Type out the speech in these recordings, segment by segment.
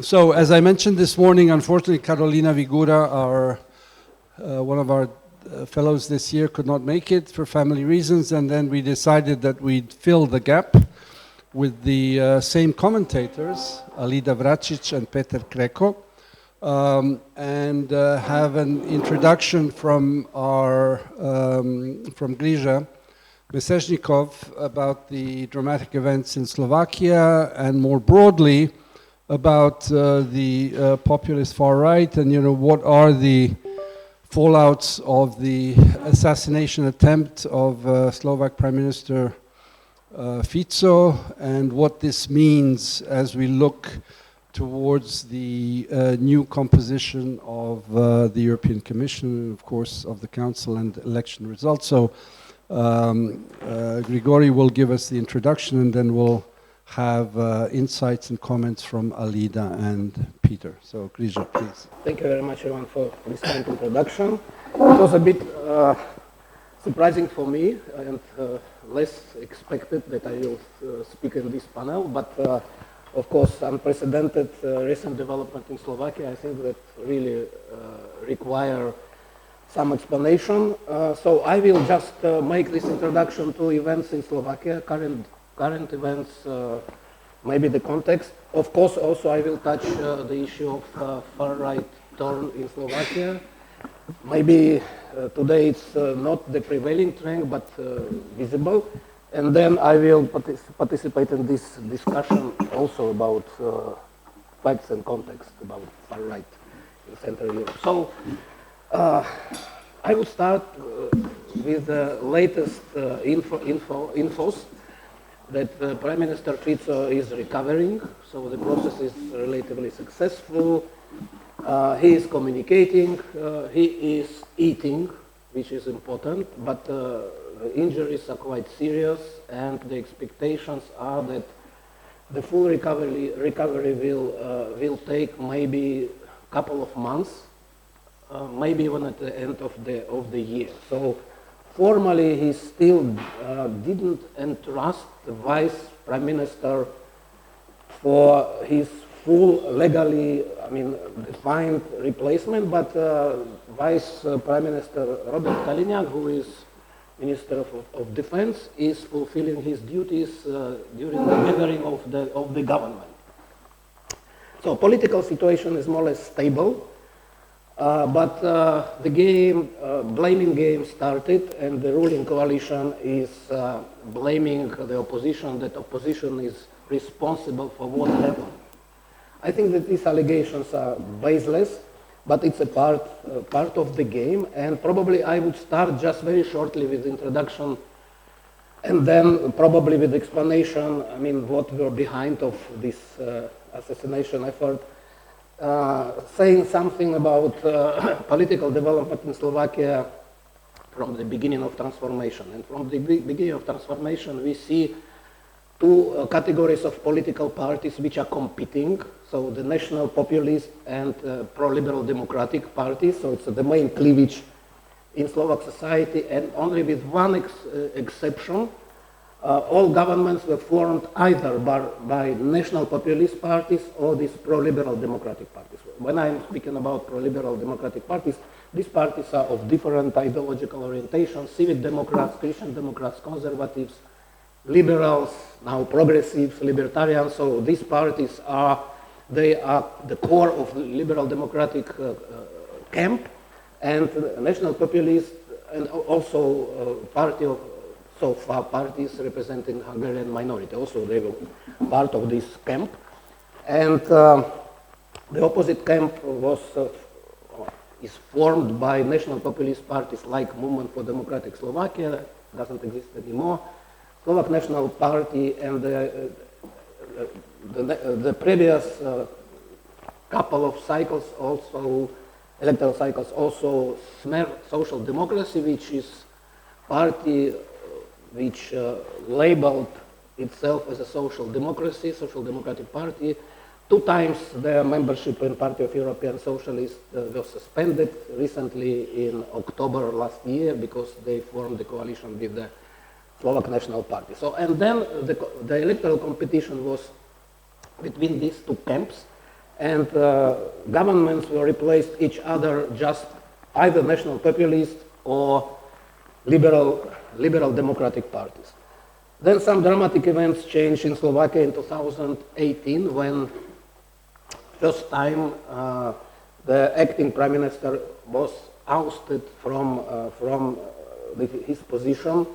So, as I mentioned this morning, unfortunately, Karolina Vigura, one of our fellows this year, could not make it for family reasons, and then we decided that we'd fill the gap with the same commentators, Alida Vracic and Péter Krekó, and have an introduction from Grigorij Mesežnikov about the dramatic events in Slovakia, and more broadly about the populist far right, and what are the fallouts of the assassination attempt of Slovak Prime Minister Fico, and what this means as we look towards the new composition of the European Commission, and of course of the Council and election results. So Grigorij will give us the introduction, and then we'll have insights and comments from Alida and Péter. So Grigorij, please. Thank you very much, Ivan, for this kind introduction. It was a bit surprising for me and less expected that I will speak in this panel, but of course unprecedented recent development in Slovakia, I think that really require some explanation. So I will just make this introduction to events in Slovakia, current events, maybe the context. Of course, also I will touch the issue of far-right turn in Slovakia. Maybe today it's not the prevailing trend, but visible. And then I will participate in this discussion also about facts and context about far-right in Central Europe. So I will start with the latest infos that Prime Minister Fico is recovering, so the process is relatively successful. He is communicating, he is eating, which is important, but the injuries are quite serious, and the expectations are that the full recovery will take maybe a couple of months, maybe even at the end of the year. So formally, he still didn't entrust the Vice Prime Minister for his full legally, defined replacement, but Vice Prime Minister Robert Kaliňák, who is Minister of Defense, is fulfilling his duties during the gathering of the government. So political situation is more or less stable. But the blaming game started, and the ruling coalition is blaming the opposition, that opposition is responsible for what happened. I think that these allegations are baseless, but it's a part of the game, and probably I would start just very shortly with introduction, and then probably with explanation, what were behind of this assassination effort. Saying something about political development in Slovakia from the beginning of transformation. And from the beginning of transformation, we see two categories of political parties which are competing. So the national populist and pro-liberal democratic parties. So it's the main cleavage in Slovak society, and only with one exception. All governments were formed either by national populist parties or these pro-liberal democratic parties. When I'm speaking about pro-liberal democratic parties, these parties are of different ideological orientations: Civic Democrats, Christian Democrats, Conservatives, Liberals, now Progressives, Libertarians. So these parties are the core of the liberal democratic camp, and national populist, and also party of so far parties representing Hungarian minority. Also, they were part of this camp. And the opposite camp is formed by national populist parties like Movement for Democratic Slovakia, doesn't exist anymore, Slovak National Party, and the previous couple of cycles, also electoral cycles, also Smer Social Democracy, which is party which labeled itself as a social democracy, social democratic party. 2 times their membership in Party of European Socialists was suspended recently in October last year because they formed the coalition with the Slovak National Party. So, and then the electoral competition was between these two camps, and governments will replace each other, just either national populist or liberal democratic parties. Then some dramatic events changed in Slovakia in 2018 when first time the acting prime minister was ousted from his position,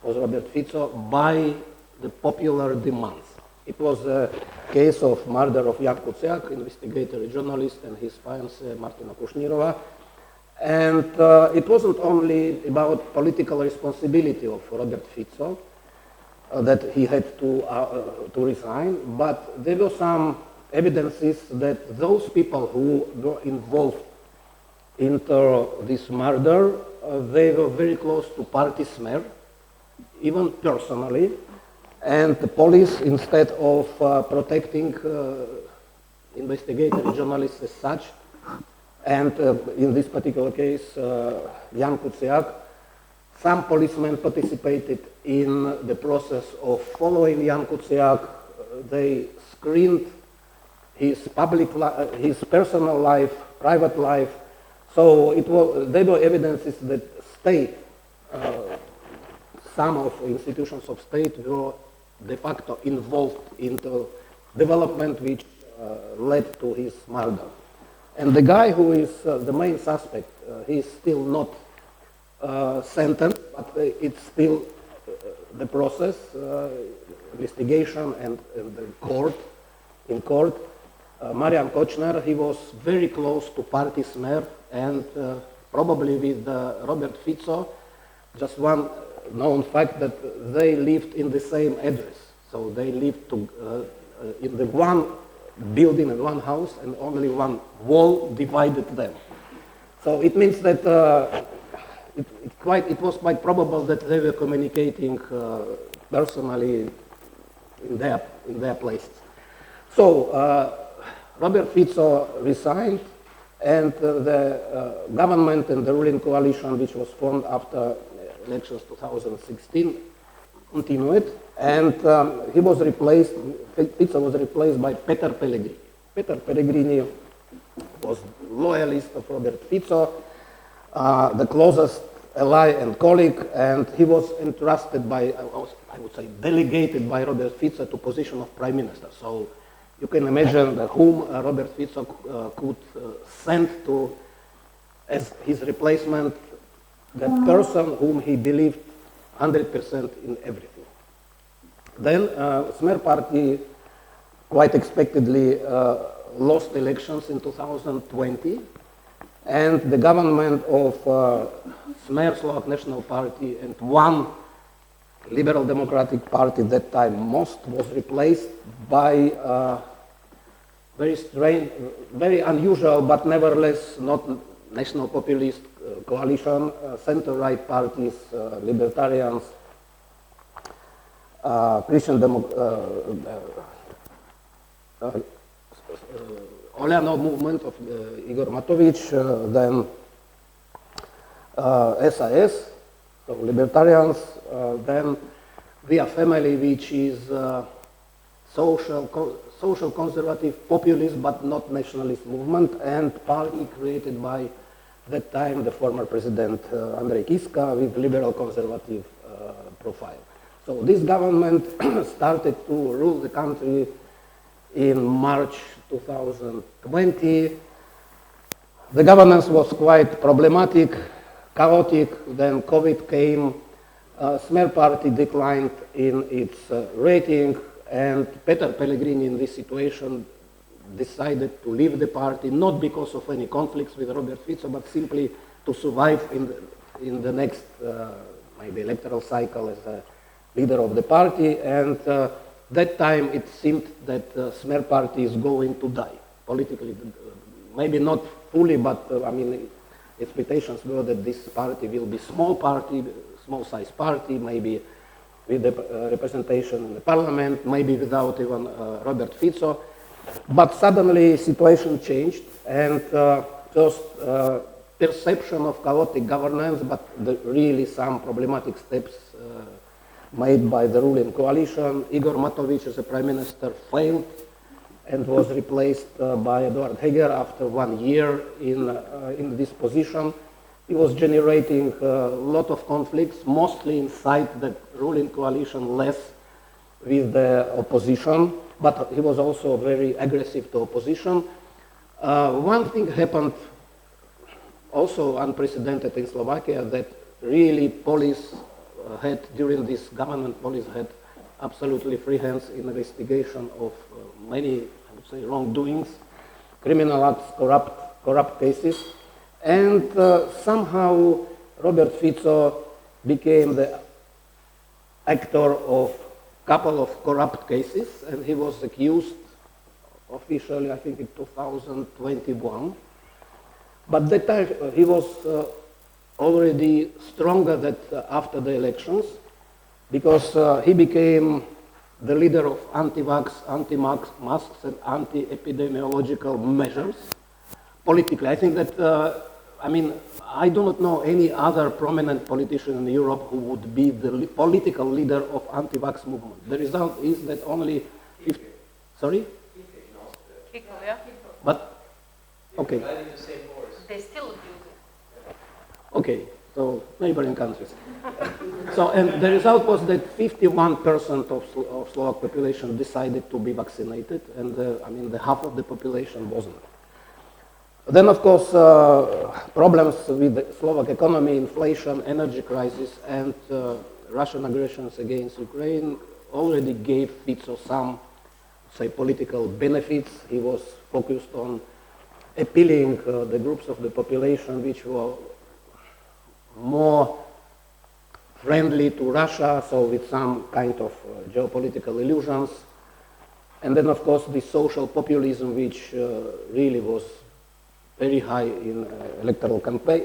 was Robert Fico, by the popular demands. It was a case of murder of Jan Kuciak, investigator, journalist, and his fiancée Martina Kushnirova. And it wasn't only about political responsibility of Robert Fico that he had to resign, but there were some evidences that those people who were involved into this murder, they were very close to party smer, even personally, and the police, instead of protecting investigator journalists as such, and in this particular case, Jan Kuciak, some policemen participated in the process of following Jan Kuciak. They screened his his personal life, private life. So there were evidences that state, some of institutions of state were de facto involved into development which led to his murder. And the guy who is the main suspect, he's still not sentenced, but it's still the process, investigation and the court. In court, Marian Kočner, he was very close to party smer, and probably with Robert Fico, just one known fact that they lived in the same address. So they lived in the one building in one house, and only one wall divided them. So it means that it was quite probable that they were communicating personally in their places. So Robert Fico resigned, and the government and the ruling coalition, which was formed after elections 2016, continued, and Fico was replaced by Péter Pellegrini. Péter Pellegrini was loyalist of Robert Fico, the closest ally and colleague, and he was entrusted by, I would say, delegated by Robert Fico to position of prime minister. So you can imagine whom Robert Fico could send to as his replacement, the person whom he believed 100% in everything. Then Smer party quite expectedly lost elections in 2020, and the government of Smer, Slovak National Party, and one Liberal Democratic Party at that time, Most, was replaced by very strange, very unusual, but nevertheless not national populist coalition, center-right parties, libertarians, Christian Oľano movement of Igor Matovič, then SAS, so libertarians, then Via Family, which is social conservative populist but not nationalist movement, and party created by that time the former president Andrej Kiska with liberal conservative profile. So this government started to rule the country in March 2020. The governance was quite problematic, chaotic. Then COVID came, Smer party declined in its rating, and Péter Pellegrini in this situation decided to leave the party, not because of any conflicts with Robert Fico, but simply to survive in the next maybe electoral cycle as a leader of the party. And that time it seemed that Smer party is going to die politically, maybe not fully, but I mean, expectations were that this party will be small size party, maybe with the representation in the parliament, maybe without even Robert Fico. But suddenly situation changed, and first perception of chaotic governance, but really some problematic steps made by the ruling coalition. Igor Matovič as a prime minister failed, and was replaced by Eduard Heger after 1 year in this position. He was generating a lot of conflicts, mostly inside the ruling coalition, less with the opposition, but he was also very aggressive to opposition. One thing happened also unprecedented in Slovakia, that really police had, during this government, police had absolutely free hands in investigation of many, I would say, wrongdoings, criminal acts, corrupt cases. And somehow Robert Fico became the actor of a couple of corrupt cases, and he was accused officially, I think, in 2021. But that time he was already stronger than after the elections, because he became the leader of anti-vax, anti-masks, and anti-epidemiological measures politically. I think that, I do not know any other prominent politician in Europe who would be the political leader of anti-vax movement. The result is that only, sorry? Krekó, yeah. But, okay. They still use it. Okay, so neighboring countries. So, and the result was that 51% of Slovak population decided to be vaccinated, and the half of the population wasn't. Then, of course, problems with the Slovak economy, inflation, energy crisis, and Russian aggressions against Ukraine already gave Fico some, say, political benefits. He was focused on appealing the groups of the population which were more friendly to Russia, so with some kind of geopolitical illusions. And then, of course, the social populism, which really was very high in electoral campaign,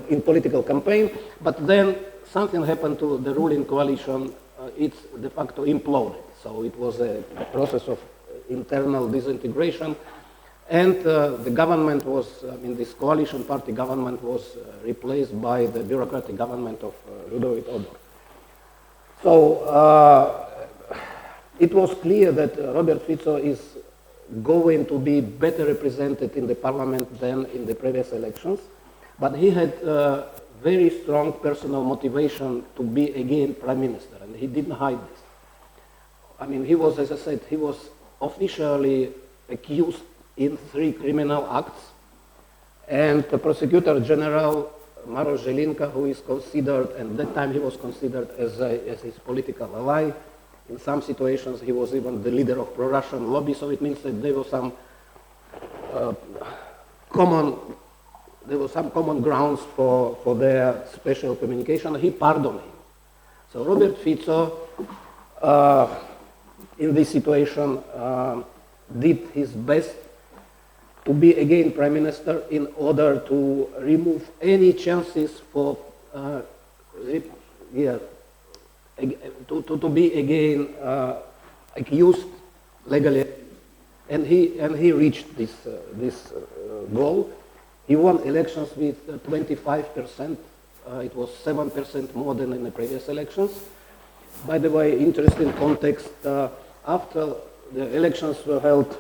in political campaign. But then something happened to the ruling coalition. It's de facto imploded. So it was a process of internal disintegration. And the government was, this coalition party government was replaced by the bureaucratic government of Ludovic Odor. So it was clear that Robert Fico is going to be better represented in the parliament than in the previous elections. But he had very strong personal motivation to be again prime minister, and he didn't hide this. He was, as I said, he was officially accused in 3 criminal acts, and the prosecutor general Maroš Žilinka, who is considered, and at that time he was considered as his political ally. In some situations he was even the leader of pro-Russian lobby, so it means that there was some common grounds for their special communication. He pardoned him. So Robert Fico, in this situation, did his best to be again prime minister in order to remove any chances for to be again accused legally, and he reached this goal. He won elections with 25%. It was 7% more than in the previous elections. By the way, interesting context, after the elections were held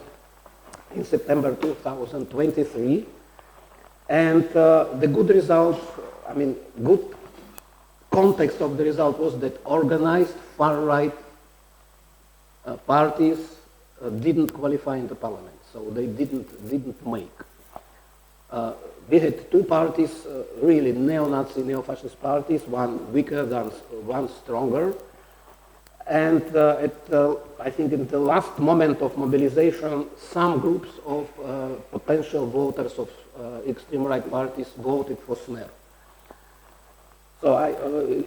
in September 2023, and the good result, good context of the result was that organized far-right parties didn't qualify in the parliament, so they didn't make. We had 2 parties, really neo-Nazi, neo-fascist parties, one weaker than one stronger. And I think in the last moment of mobilization, some groups of potential voters of extreme right parties voted for Smer. So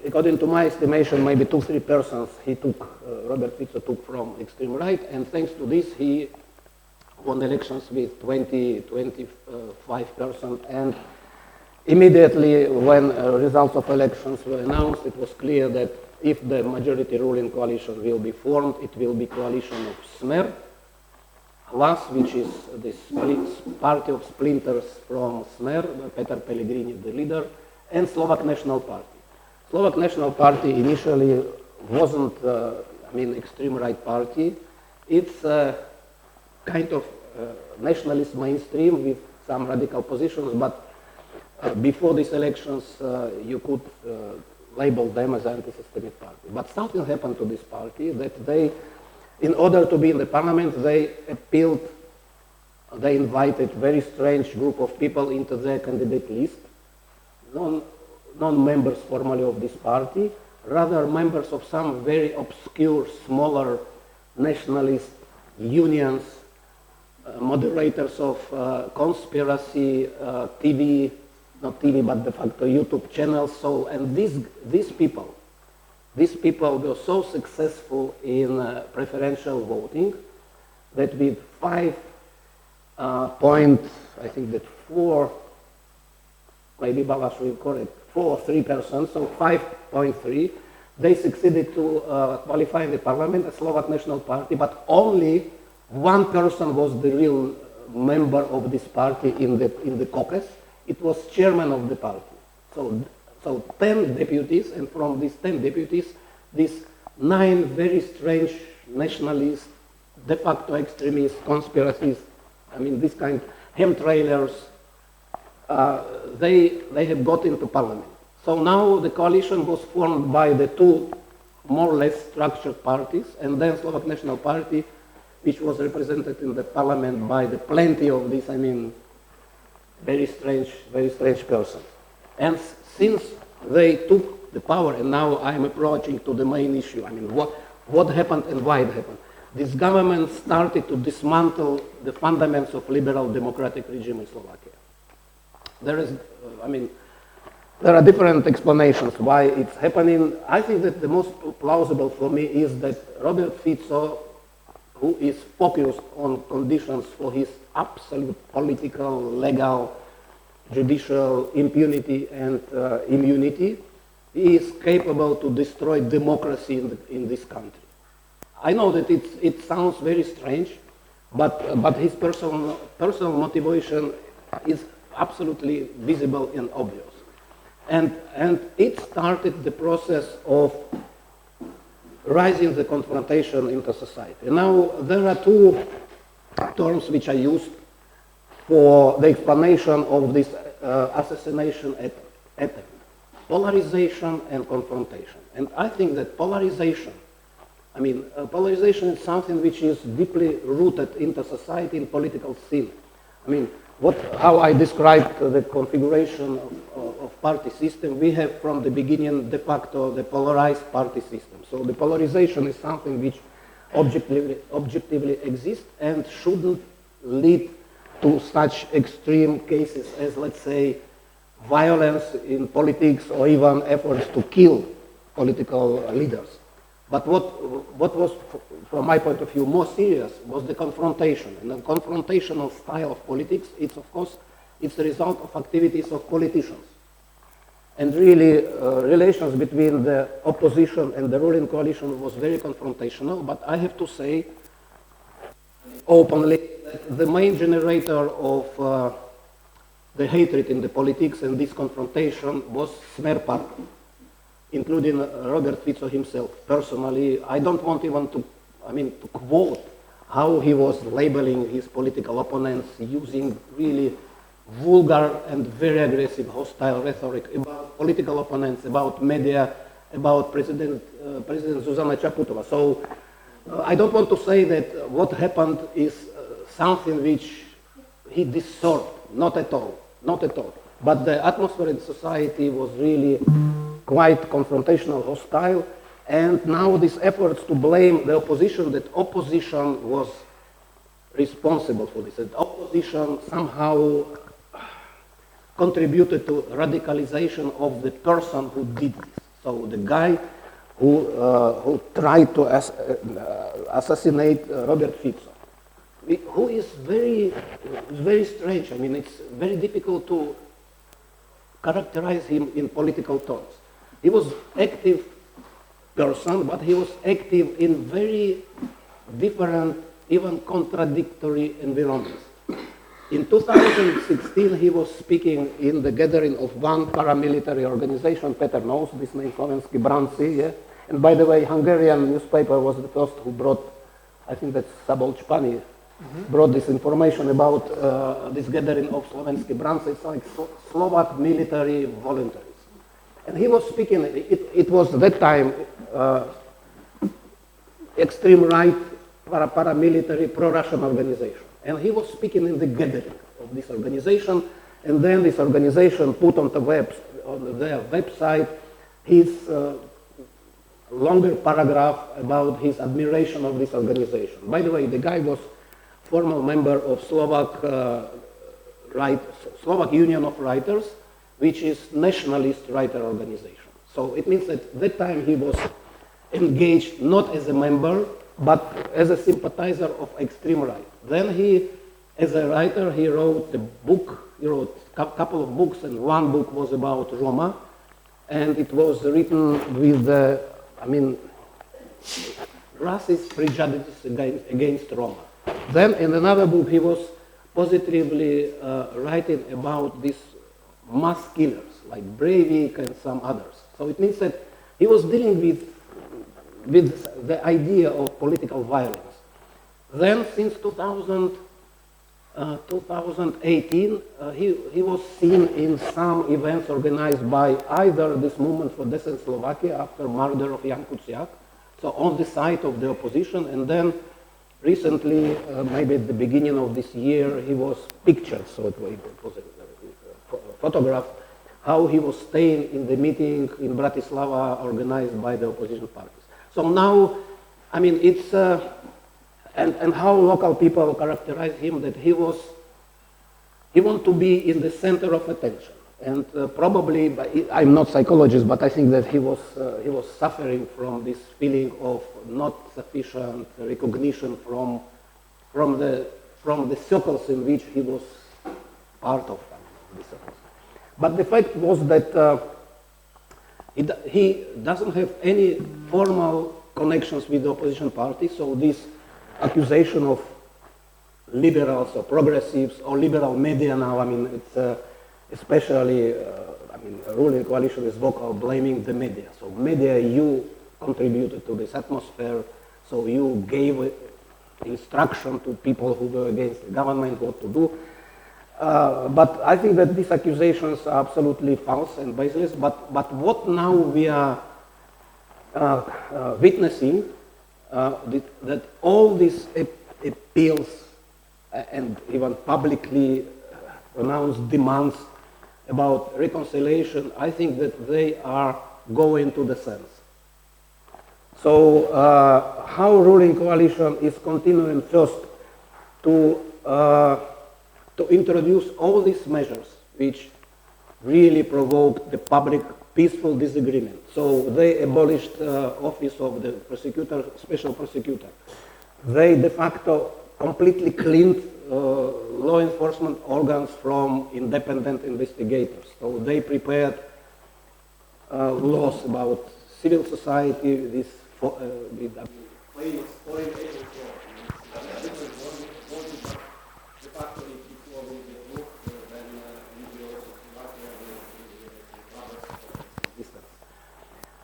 according to my estimation, maybe 2-3 persons Robert Fico took from extreme right, and thanks to this he won elections with 25%, and immediately when results of elections were announced, it was clear that if the majority ruling coalition will be formed, it will be coalition of Smer, Hlas, which is the party of splinters from Smer, Péter Pellegrini, the leader, and Slovak National Party. Slovak National Party initially wasn't, extreme right party. It's kind of nationalist mainstream with some radical positions, but before these elections, you could label them as an anti-systemic party. But something happened to this party that they, in order to be in the parliament, they invited very strange group of people into their candidate list, non-members formally of this party, rather members of some very obscure, smaller nationalist unions, moderators of conspiracy TV, not TV, but de facto YouTube channels. So, and these people were so successful in preferential voting that with 5 point, I think that 4, maybe Balash will correct, 4 or 3%, so 5.3, they succeeded to qualify in the parliament as Slovak National Party, but only one person was the real member of this party in the caucus. It was chairman of the party. So 10 deputies, and from these 10 deputies, these 9 very strange nationalists, de facto extremists, conspiracies, I mean, this kind, chemtrailers, they have got into parliament. So now the coalition was formed by the 2 more or less structured parties, and then Slovak National Party, which was represented in the parliament by the plenty of these, I mean, very strange persons. And since they took the power, and now I'm approaching to the main issue, I mean, what happened and why it happened. This government started to dismantle the fundamentals of liberal democratic regime in Slovakia. There is, I mean, there are different explanations why it's happening. I think that the most plausible for me is that Robert Fico, who is focused on conditions for his absolute political, legal, judicial impunity and immunity, he is capable to destroy democracy in this country. I know that it sounds very strange, but his personal motivation is absolutely visible and obvious. And it started the process of rising the confrontation into society. Now, there are 2 terms which are used for the explanation of this assassination attempt: polarization and confrontation. And I think that polarization is something which is deeply rooted into society and political scene. I mean, how I described the configuration of party system, we have from the beginning de facto the polarized party system. So the polarization is something which objectively exists and shouldn't lead to such extreme cases as, let's say, violence in politics or even efforts to kill political leaders. But what was, from my point of view, more serious was the confrontation. And the confrontational style of politics, it's the result of activities of politicians. And really, relations between the opposition and the ruling coalition was very confrontational. But I have to say openly that the main generator of the hatred in the politics and this confrontation was Smer Party, including Robert Fico himself. Personally, I don't want even to quote how he was labeling his political opponents, using really vulgar and very aggressive hostile rhetoric about political opponents, about media, about President Zuzana Čaputová. So I don't want to say that what happened is something which he deserved, not at all. But the atmosphere in society was really quite confrontational, hostile, and now these efforts to blame the opposition, that opposition was responsible for this, that opposition somehow contributed to radicalization of the person who did this. So the guy who tried to assassinate Robert Fico, who is very strange. I mean, it's very difficult to characterize him in political terms. He was active person, but he was active in very different, even contradictory environments. In 2016, he was speaking in the gathering of one paramilitary organization. Péter knows this name, Slovenský branci. Yeah? And by the way, Hungarian newspaper was the first who brought, I think that's Szabolcs Pani, brought this information about this gathering of Slovenski branci. It's like Slovak military voluntaries. And he was speaking, it was that time extreme right paramilitary pro-Russian organization. And he was speaking in the gathering of this organization, and then this organization put on their website his longer paragraph about his admiration of this organization. By the way, the guy was former member of Slovak Union of Writers, which is nationalist writer organization. So it means that that time he was engaged not as a member, but as a sympathizer of extreme right. Then he, as a writer, he wrote a book, he wrote a couple of books, and one book was about Roma, and it was written with the, racist prejudices against Roma. Then in another book he was positively writing about these mass killers, like Breivik and some others. So it means that he was dealing with the idea of political violence. Then since 2018, he was seen in some events organized by either this Movement for Decent Slovakia after murder of Jan Kuciak, so on the side of the opposition, and then recently, maybe at the beginning of this year, he was pictured, so it was a photograph, how he was staying in the meeting in Bratislava organized by the opposition parties. So now, it's, and how local people characterize him, that he wanted to be in the center of attention. And probably, I'm not a psychologist, but I think that he was suffering from this feeling of not sufficient recognition from the circles in which he was part of. But the fact was that he doesn't have any formal connections with the opposition party, so this accusation of liberals or progressives or liberal media now, it's especially, ruling coalition is vocal blaming the media. So media, you contributed to this atmosphere, so you gave instruction to people who were against the government what to do. But I think that these accusations are absolutely false and baseless. But what now we are witnessing, that all these appeals and even publicly announced demands about reconciliation, I think that they are going to the sense. So how ruling coalition is continuing first to introduce all these measures which really provoked the public peaceful disagreement. So they abolished office of the prosecutor, special prosecutor. They de facto completely cleaned law enforcement organs from independent investigators. So they prepared laws about civil society, this famous foreign agent law.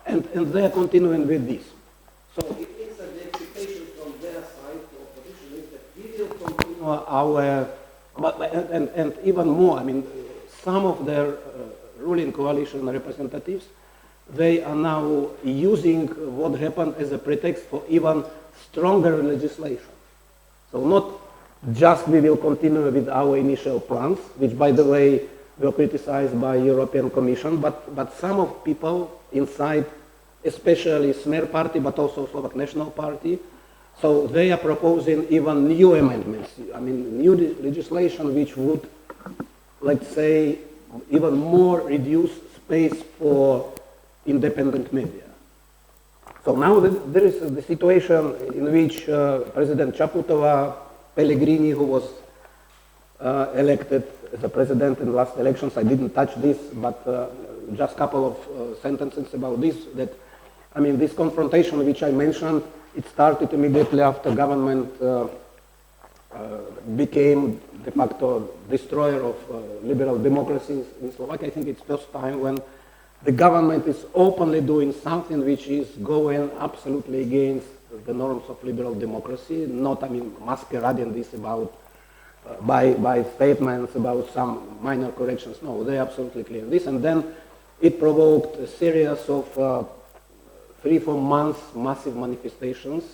And they are continuing with this. So it means that the expectation from their side, the opposition, is that we will continue our, and even more, some of their ruling coalition representatives, they are now using what happened as a pretext for even stronger legislation. So not just we will continue with our initial plans, which by the way were criticized by European Commission, but some of people inside, especially Smer party, but also Slovak National Party, so they are proposing even new amendments, new legislation which would, let's say, even more reduce space for independent media. So now there is the situation in which President Čaputová, Pellegrini, who was elected as a president in the last elections, I didn't touch this, but just a couple of sentences about this, that, this confrontation which I mentioned, it started immediately after government became de facto destroyer of liberal democracies in Slovakia. I think it's first time when the government is openly doing something which is going absolutely against the norms of liberal democracy, not, I mean, masquerading this about, by statements about some minor corrections. No, they absolutely clear this. And then it provoked a series of 3-4 months massive manifestations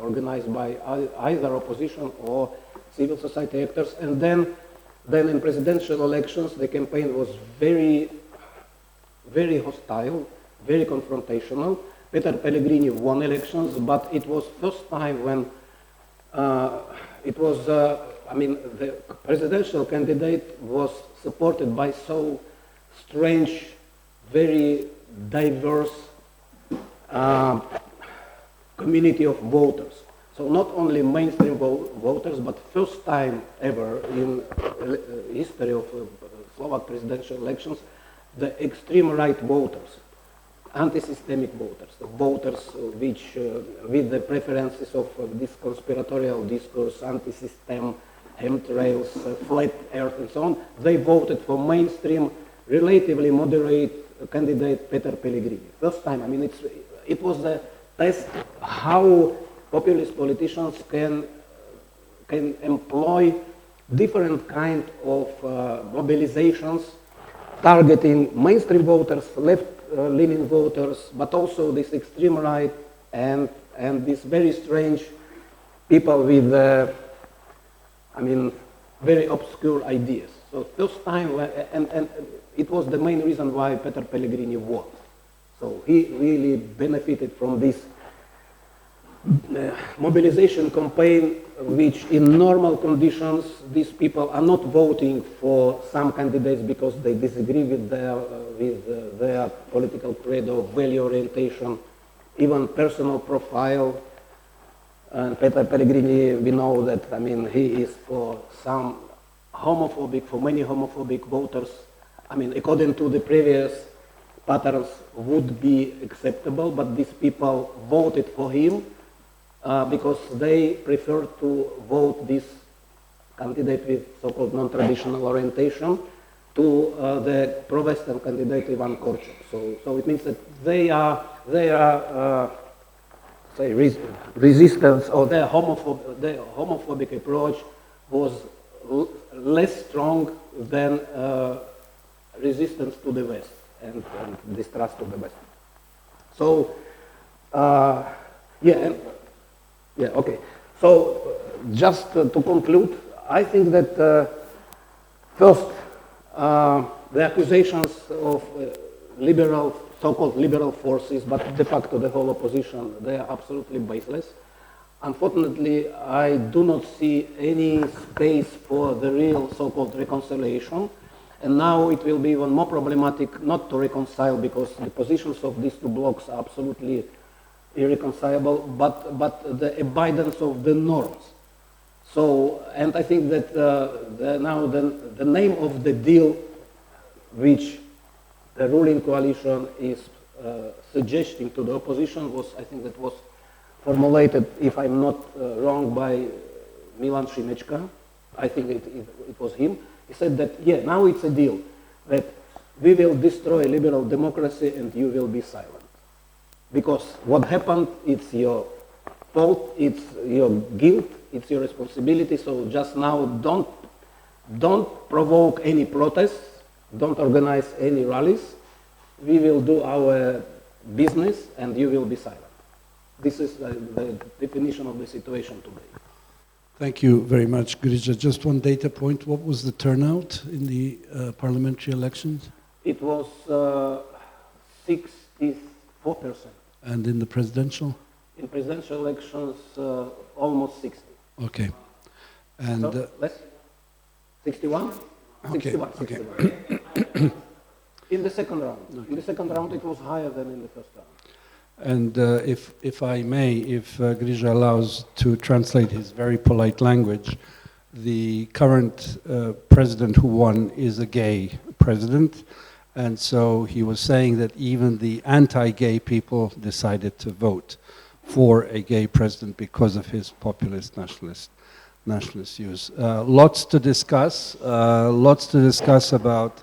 organized by either opposition or civil society actors. And then in presidential elections, the campaign was very, very hostile, very confrontational. Péter Pellegrini won elections, but it was first time when it was, I mean, the presidential candidate was supported by so strange, very diverse community of voters. So not only mainstream voters, but first time ever in history of Slovak presidential elections, the extreme right voters, anti-systemic voters, the voters which, with the preferences of this conspiratorial discourse, anti-system, chemtrails, flat earth, and so on, they voted for mainstream, relatively moderate candidate Péter Pellegrini. First time, I mean, it was a test how populist politicians can employ different kind of mobilizations targeting mainstream voters, left-leaning voters, but also this extreme right and these very strange people with, I mean, very obscure ideas. So first time, and it was the main reason why Péter Pellegrini won. So he really benefited from this mobilization campaign, which in normal conditions, these people are not voting for some candidates because they disagree with their political credo, value orientation, even personal profile. And Péter Pellegrini, we know that, I mean, he is for some homophobic, for many homophobic voters, I mean, according to the previous patterns, would be acceptable, but these people voted for him because they prefer to vote this candidate with so-called non-traditional orientation to the pro-Western candidate Ivan Korčok. So it means that they are say resistance, or their homophobic approach was less strong than resistance to the West and distrust of the West. So okay. So just to conclude, I think that first the accusations of liberal, so-called liberal forces, but de facto the whole opposition, they are absolutely baseless. Unfortunately, I do not see any space for the real so-called reconciliation. And now it will be even more problematic not to reconcile because the positions of these two blocs are absolutely irreconcilable, but the abidance of the norms. So, and I think that now the name of the deal which the ruling coalition is suggesting to the opposition was, I think that was formulated, if I'm not wrong, by Milan Šimečka. I think it was him. He said that, yeah, now it's a deal, that we will destroy liberal democracy and you will be silent. Because what happened, it's your fault, it's your guilt, it's your responsibility, so just now don't provoke any protests, don't organize any rallies, we will do our business and you will be silent. This is the definition of the situation today. Thank you very much, Grigorij. Just one data point. What was the turnout in the parliamentary elections? It was 64%. And in the presidential? In presidential elections, almost 60. Okay. And so, less? 61? Okay. 61. Okay. 61. In the second round. Okay. In the second round, it was higher than in the first round. And if I may, if Grigorij allows to translate his very polite language, the current president who won is a gay president, and so he was saying that even the anti-gay people decided to vote for a gay president because of his populist nationalist views. Lots to discuss about,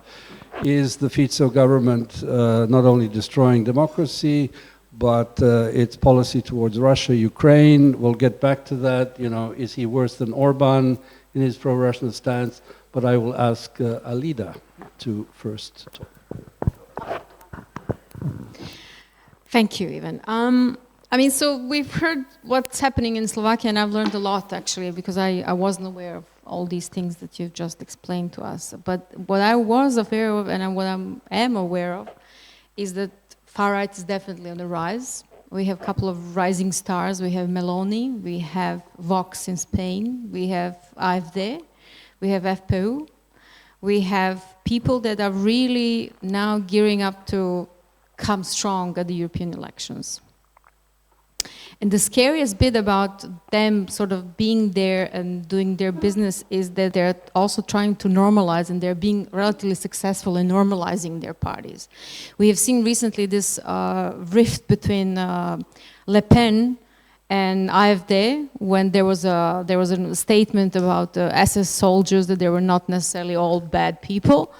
is the Fico government not only destroying democracy, but its policy towards Russia, Ukraine, we'll get back to that. You know, is he worse than Orban in his pro-Russian stance? But I will ask Alida to first talk. Thank you, Ivan. I mean, so we've heard what's happening in Slovakia, and I've learned a lot, actually, because I wasn't aware of all these things that you've just explained to us. But what I was aware of, and what I am aware of, is that far right is definitely on the rise. We have a couple of rising stars. We have Meloni, we have Vox in Spain, we have AfD, we have FPU. We have people that are really now gearing up to come strong at the European elections. And the scariest bit about them sort of being there and doing their business is that they're also trying to normalize, and they're being relatively successful in normalizing their parties. We have seen recently this rift between Le Pen and AfD, when there was a statement about SS soldiers, that they were not necessarily all bad people.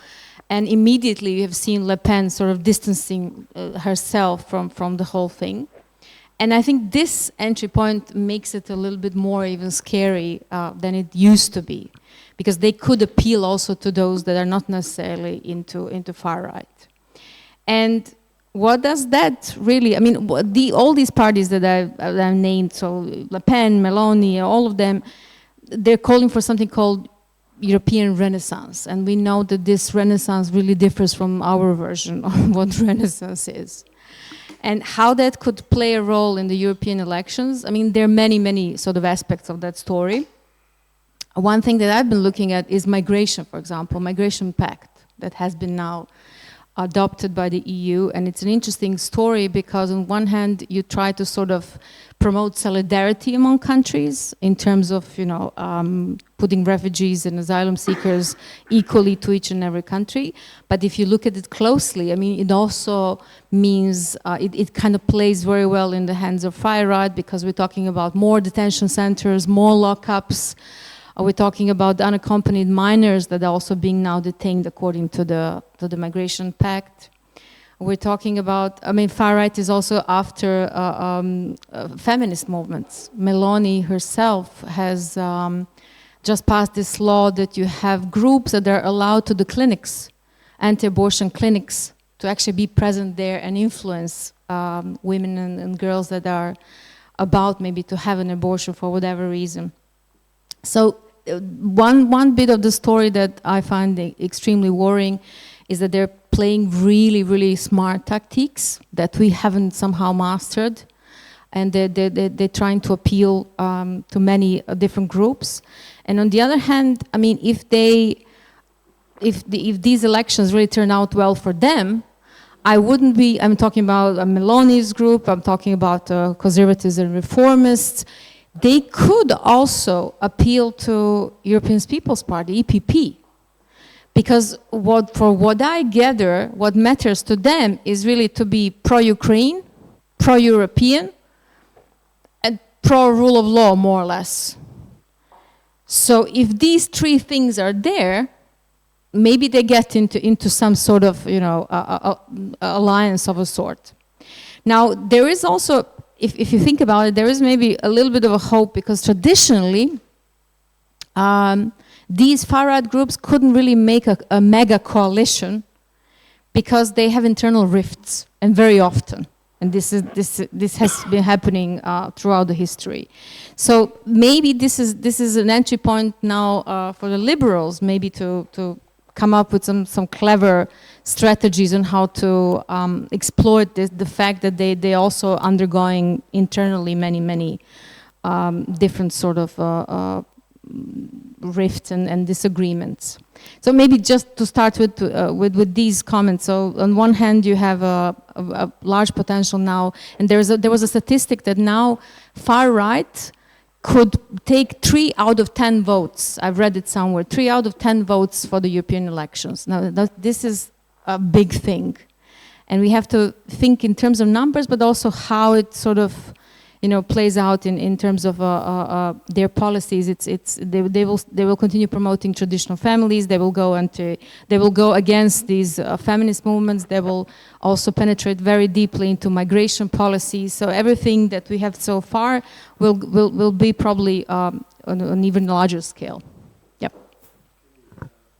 And immediately we have seen Le Pen sort of distancing herself from the whole thing. And I think this entry point makes it a little bit more even scary than it used to be, because they could appeal also to those that are not necessarily into far right. And what does that really, I mean, all these parties that I've named, so Le Pen, Meloni, all of them, they're calling for something called European Renaissance. And we know that this Renaissance really differs from our version of what Renaissance is. And how that could play a role in the European elections, I mean, there are many, many sort of aspects of that story. One thing that I've been looking at is migration, for example, migration pact that has been now adopted by the EU. And it's an interesting story because on one hand, you try to sort of promote solidarity among countries in terms of, you know, putting refugees and asylum seekers equally to each and every country. But if you look at it closely, I mean, it also means it kind of plays very well in the hands of far right, because we're talking about more detention centers, more lockups. We're talking about unaccompanied minors that are also being now detained according to the Migration Pact. We're talking about, I mean, far right is also after feminist movements. Meloni herself has just passed this law that you have groups that are allowed to the clinics, anti-abortion clinics, to actually be present there and influence women and girls that are about maybe to have an abortion for whatever reason. So one bit of the story that I find extremely worrying is that they're playing really, really smart tactics that we haven't somehow mastered. And they're trying to appeal to many different groups. And on the other hand, I mean, if these elections really turn out well for them, I'm talking about Meloni's group, I'm talking about conservatives and reformists. They could also appeal to European People's Party, EPP. Because for what I gather, what matters to them is really to be pro-Ukraine, pro-European, and pro-rule of law, more or less. So if these three things are there, maybe they get into some sort of, you know, alliance of a sort. Now, there is also, if you think about it, there is maybe a little bit of a hope, because traditionally, these far-right groups couldn't really make a mega coalition because they have internal rifts, and very often. And this has been happening throughout the history. So maybe this is an entry point now for the liberals, maybe to come up with some clever strategies on how to exploit the fact that they also undergoing internally many different sort of rifts and disagreements. So maybe just to start with these comments. So on one hand, you have a large potential now, and there was a statistic that now far right could take 3 out of 10 votes. I've read it somewhere. 3 out of 10 votes for the European elections. Now this is a big thing, and we have to think in terms of numbers, but also how it sort of plays out in terms of their policies. They will continue promoting traditional families. They will go against these feminist movements. They will also penetrate very deeply into migration policies. So everything that we have so far will be probably on an even larger scale. Yep.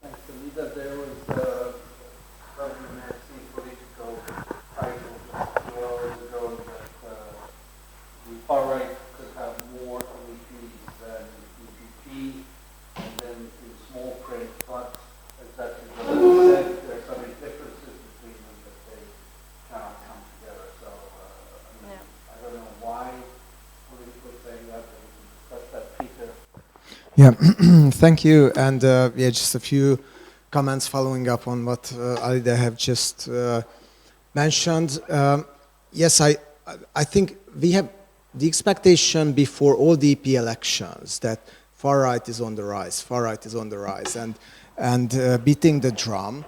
Thanks, Alida. There was probably a nasty political title just 2 hours ago that the far right could have more MEPs than the EPP, and then in small print, but as that is already said, there are so many differences between them that they cannot come together. So I don't know why politically saying that, but we can discuss that, Péter. Yeah, thank you. And yeah, just a few comments following up on what Alida have just mentioned. Yes, I think we have the expectation before all the EP elections that far right is on the rise, and beating the drum.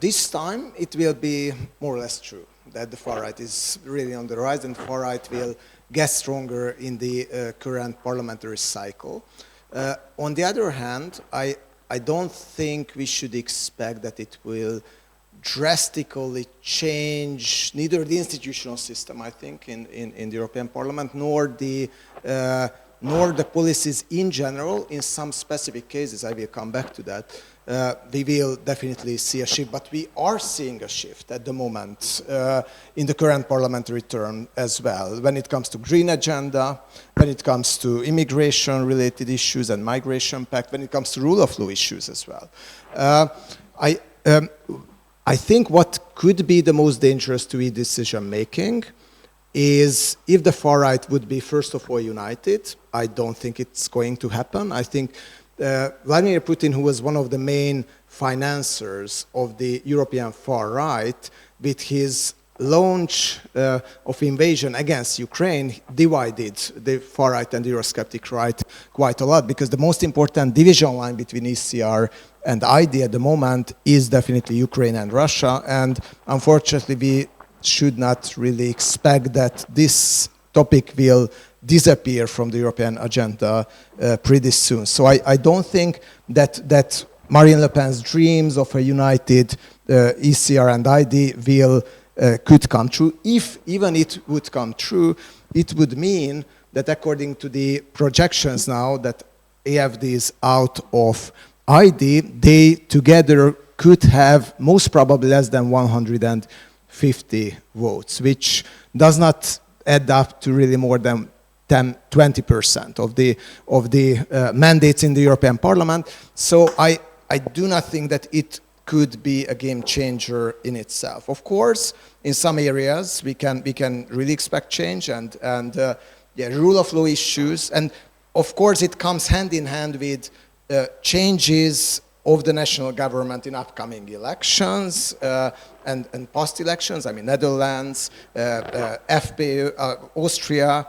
This time it will be more or less true that the far right is really on the rise, and far right will get stronger in the current parliamentary cycle. On the other hand, I don't think we should expect that it will drastically change neither the institutional system, I think, in the European Parliament, nor the policies in general. In some specific cases, I will come back to that, we will definitely see a shift, but we are seeing a shift at the moment in the current parliamentary term as well, when it comes to green agenda, when it comes to immigration-related issues and migration pact, when it comes to rule of law issues as well. I think what could be the most dangerous to e-decision-making is if the far right would be, first of all, united. I don't think it's going to happen. I think Vladimir Putin, who was one of the main financiers of the European far right, with his launch of invasion against Ukraine, divided the far right and the Eurosceptic right quite a lot, because the most important division line between ECR and ID at the moment is definitely Ukraine and Russia, and unfortunately we should not really expect that this topic will disappear from the European agenda pretty soon. So I don't think that Marine Le Pen's dreams of a united ECR and ID could come true. If even it would come true, it would mean that according to the projections now that AFD is out of ID, they together could have most probably less than 150 votes, which does not add up to really more than 20% of the mandates in the European Parliament. So I do not think that it could be a game changer in itself. Of course, in some areas we can really expect change and rule of law issues, and of course it comes hand in hand with changes of the national government in upcoming elections and past elections. I mean, Netherlands, FPÖ, Austria,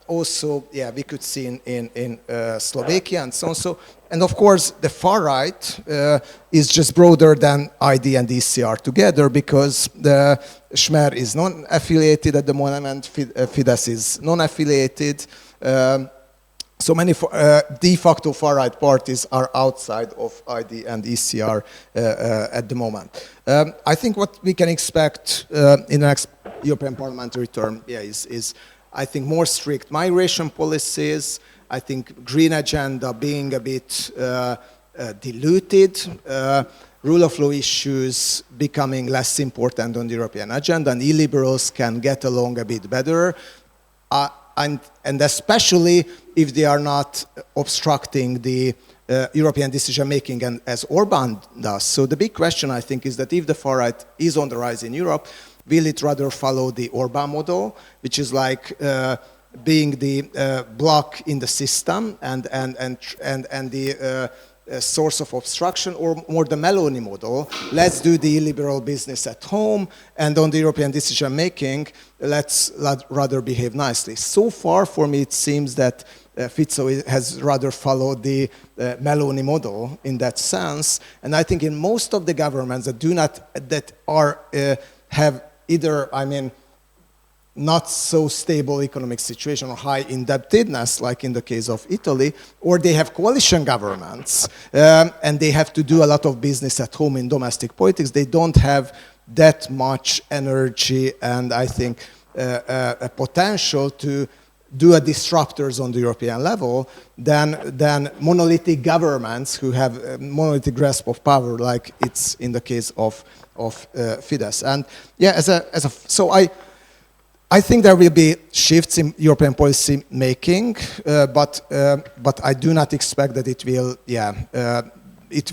also, yeah, we could see in Slovakia and so on. So, and of course, the far right is just broader than ID and ECR together, because the Smer is non-affiliated at the moment, Fidesz is non-affiliated. So many de facto far-right parties are outside of ID and ECR at the moment. I think what we can expect in the next European parliamentary term is I think more strict migration policies. I think green agenda being a bit diluted, rule of law issues becoming less important on the European agenda, and illiberals can get along a bit better. And especially if they are not obstructing the European decision-making, and as Orban does. So the big question, I think, is that if the far-right is on the rise in Europe, will it rather follow the Orban model, which is like being the block in the system and the source of obstruction, or more the Meloni model? Let's do the illiberal business at home, and on the European decision-making, let's rather behave nicely. So far, for me, it seems that Fico has rather followed the Meloni model in that sense, and I think in most of the governments that have either, I mean, not so stable economic situation or high indebtedness, like in the case of Italy, or they have coalition governments and they have to do a lot of business at home in domestic politics. They don't have that much energy and I think a potential to do a disruptors on the European level than monolithic governments who have a monolithic grasp of power, like it's in the case of Fidesz. And yeah, so I think there will be shifts in European policy making, but I do not expect that it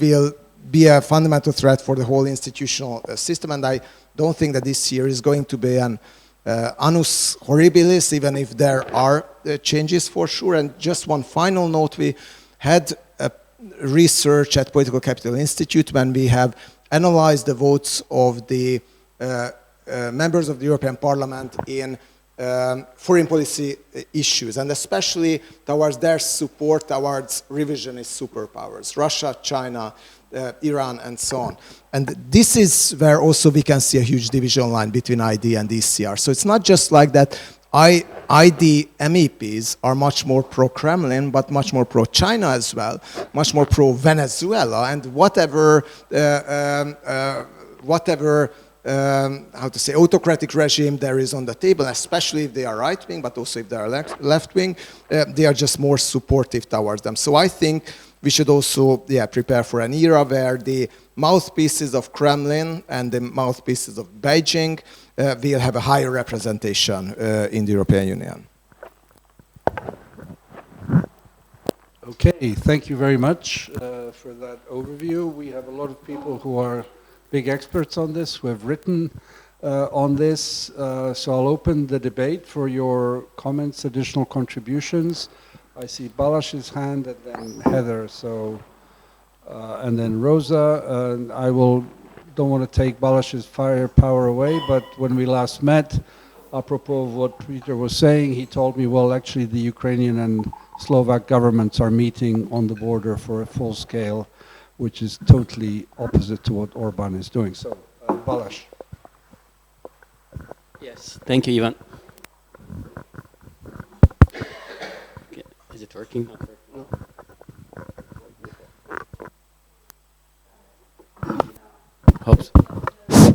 will be a fundamental threat for the whole institutional system. And I don't think that this year is going to be an annus horribilis, even if there are changes for sure. And just one final note, we had research at Political Capital Institute when we have analyzed the votes of the members of the European Parliament in foreign policy issues, and especially towards their support towards revisionist superpowers, Russia, China, Iran, and so on. And this is where also we can see a huge division line between ID and ECR. So it's not just like that ID MEPs are much more pro-Kremlin, but much more pro-China as well, much more pro-Venezuela, and whatever how to say, autocratic regime there is on the table, especially if they are right-wing, but also if they are left-wing, they are just more supportive towards them. So I think we should also prepare for an era where the mouthpieces of Kremlin and the mouthpieces of Beijing will have a higher representation in the European Union. Okay, thank you very much for that overview. We have a lot of people who are big experts on this, who have written on this. So I'll open the debate for your comments, additional contributions. I see Balázs's hand and then Heather, so and then Rosa. I don't want to take Balázs's firepower away, but when we last met, apropos of what Péter was saying, he told me, well, actually the Ukrainian and Slovak governments are meeting on the border for a full scale, which is totally opposite to what Orban is doing. So, Balázs. Yes, thank you, Ivan. Okay. Is it working? Not working? No. Hope so.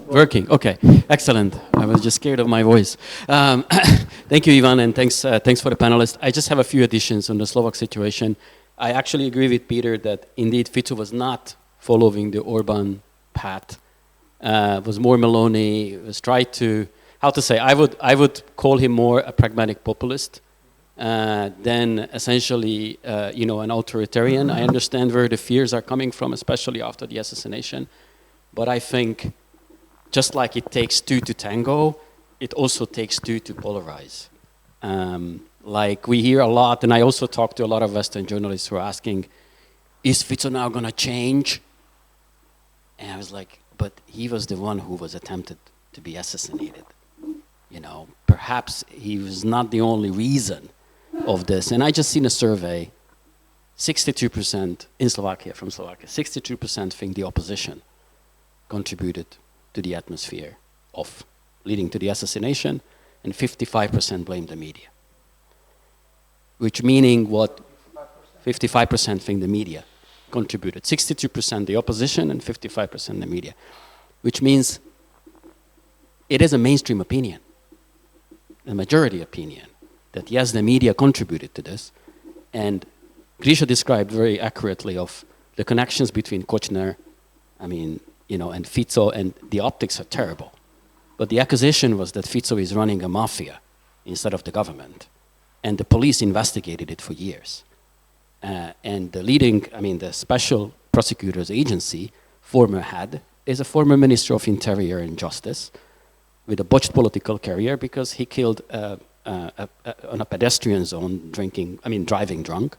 Working. Okay, excellent. I was just scared of my voice. Thank you, Ivan, and thanks for the panelists. I just have a few additions on the Slovak situation. I actually agree with Péter that indeed Fico was not following the Orban path. Was more Meloni. Was tried to, how to say? I would call him more a pragmatic populist than essentially an authoritarian. I understand where the fears are coming from, especially after the assassination. But I think, just like it takes two to tango, it also takes two to polarize. Like we hear a lot, and I also talk to a lot of Western journalists who are asking, is Fico now going to change? And I was like, but he was the one who was attempted to be assassinated. Perhaps he was not the only reason of this. And I just seen a survey, 62% in Slovakia, from Slovakia, 62% think the opposition contributed to the atmosphere of leading to the assassination, and 55% blame the media. Which meaning what? 55% think the media contributed. 62% the opposition and 55% the media. Which means it is a mainstream opinion, a majority opinion, that yes, the media contributed to this. And Grisha described very accurately of the connections between Kochner, and Fico, and the optics are terrible. But the accusation was that Fico is running a mafia instead of the government. And the police investigated it for years. And the special prosecutor's agency, former head, is a former Minister of Interior and Justice with a botched political career because he killed on a pedestrian zone driving drunk.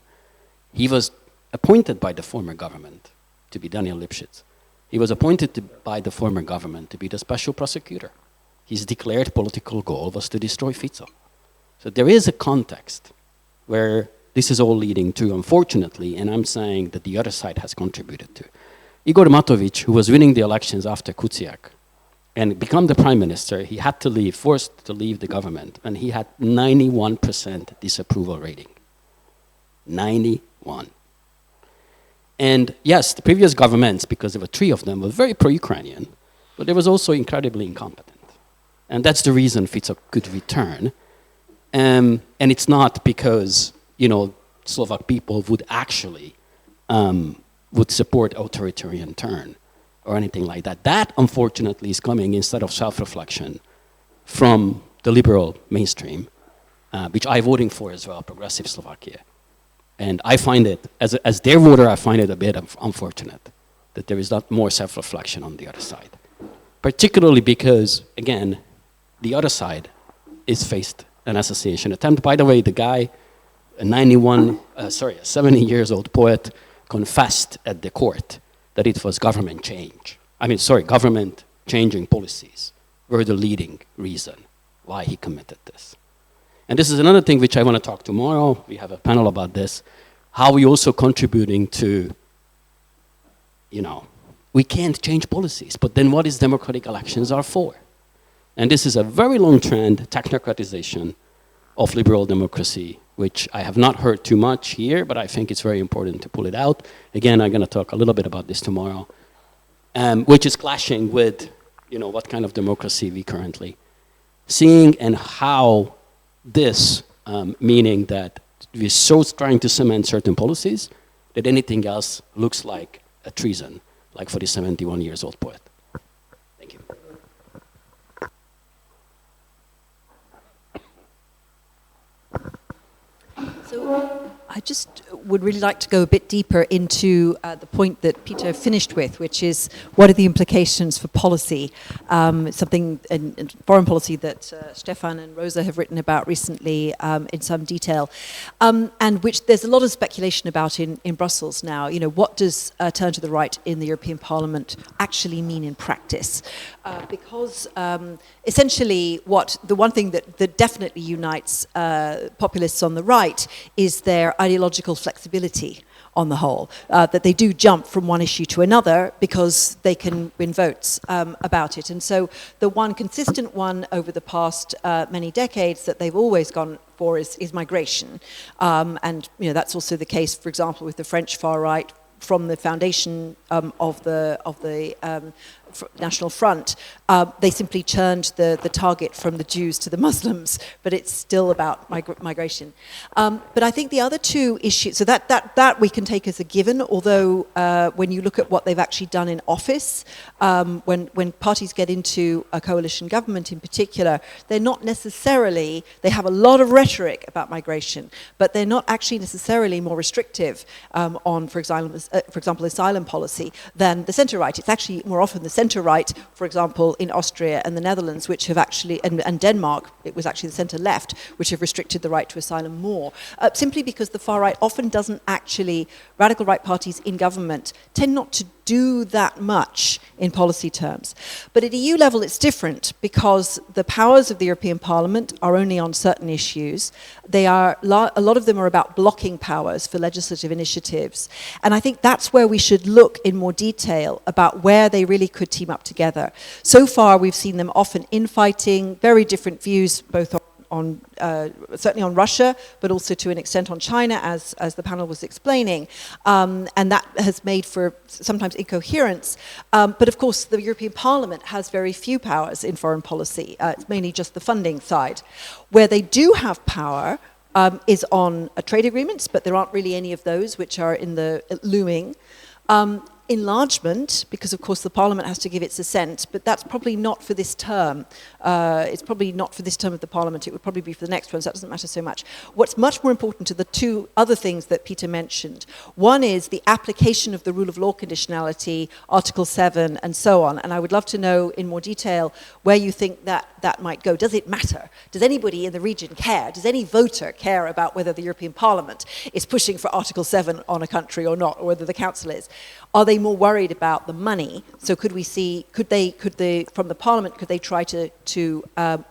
He was appointed by the former government to be Daniel Lipschitz. He was appointed by the former government to be the special prosecutor. His declared political goal was to destroy Fico. So there is a context where this is all leading to, unfortunately, and I'm saying that the other side has contributed to. Igor Matovic, who was winning the elections after Kuciak, and become the prime minister, he had to leave, forced to leave the government, and he had 91% disapproval rating. 91. And yes, the previous governments, because there were 3 of them, were very pro-Ukrainian, but they was also incredibly incompetent. And that's the reason Fico could return. And it's not because, you know, Slovak people would actually would support authoritarian turn or anything like that. That, unfortunately, is coming instead of self-reflection from the liberal mainstream, which I'm voting for as well, progressive Slovakia. And I find it, as their voter, I find it a bit unfortunate that there is not more self-reflection on the other side. Particularly because, again, the other side is faced an assassination attempt. By the way, the guy, a 70 years old poet, confessed at the court that it was government changing policies were the leading reason why he committed this. And this is another thing which I want to talk tomorrow. We have a panel about this. How we also contributing to, you know, we can't change policies, but then what is democratic elections are for? And this is a very long trend, technocratization of liberal democracy, which I have not heard too much here, but I think it's very important to pull it out. Again, I'm going to talk a little bit about this tomorrow, which is clashing with, you know, what kind of democracy we currently seeing, and how this, meaning that we're so trying to cement certain policies that anything else looks like a treason, like for the 71 years old poet. Thank you. So I just would really like to go a bit deeper into the point that Péter finished with, which is what are the implications for policy? Something in foreign policy that Stefan and Rosa have written about recently in some detail, and which there's a lot of speculation about in Brussels now. You know, what does turn to the right in the European Parliament actually mean in practice? Because essentially the one thing that definitely unites populists on the right is their ideological flexibility on the whole, that they do jump from one issue to another because they can win votes about it. And so the one consistent one over the past many decades that they've always gone for is migration. And you know, that's also the case, for example, with the French far right from the foundation of the National Front. They simply churned the target from the Jews to the Muslims, but it's still about migration. But I think the other two issues, so that we can take as a given, although when you look at what they've actually done in office, when parties get into a coalition government in particular, they're not necessarily, they have a lot of rhetoric about migration, but they're not actually necessarily more restrictive on, for example, asylum policy than the centre-right. It's actually more often the centre-right, for example, in Austria and the Netherlands, which have actually, and Denmark, it was actually the centre-left, which have restricted the right to asylum more, simply because the far-right often doesn't actually, radical right parties in government tend not to do that much in policy terms. But at EU level it's different because the powers of the European Parliament are only on certain issues. They are, a lot of them are about blocking powers for legislative initiatives. And I think that's where we should look in more detail about where they really could team up together. So far we've seen them often infighting, very different views both on certainly on Russia, but also to an extent on China, as the panel was explaining. And that has made for sometimes incoherence. But of course, the European Parliament has very few powers in foreign policy. It's mainly just the funding side. Where they do have power is on trade agreements, but there aren't really any of those which are in the looming. Enlargement, because of course the Parliament has to give its assent, but that's probably not for this term. It's probably not for this term of the Parliament, it would probably be for the next one, so that doesn't matter so much. What's much more important are the two other things that Péter mentioned. One is the application of the rule of law conditionality, Article 7 and so on, and I would love to know in more detail where you think that might go. Does it matter? Does anybody in the region care? Does any voter care about whether the European Parliament is pushing for Article 7 on a country or not, or whether the Council is? Are they more worried about the money? So could we see, could they, from the Parliament, could they try to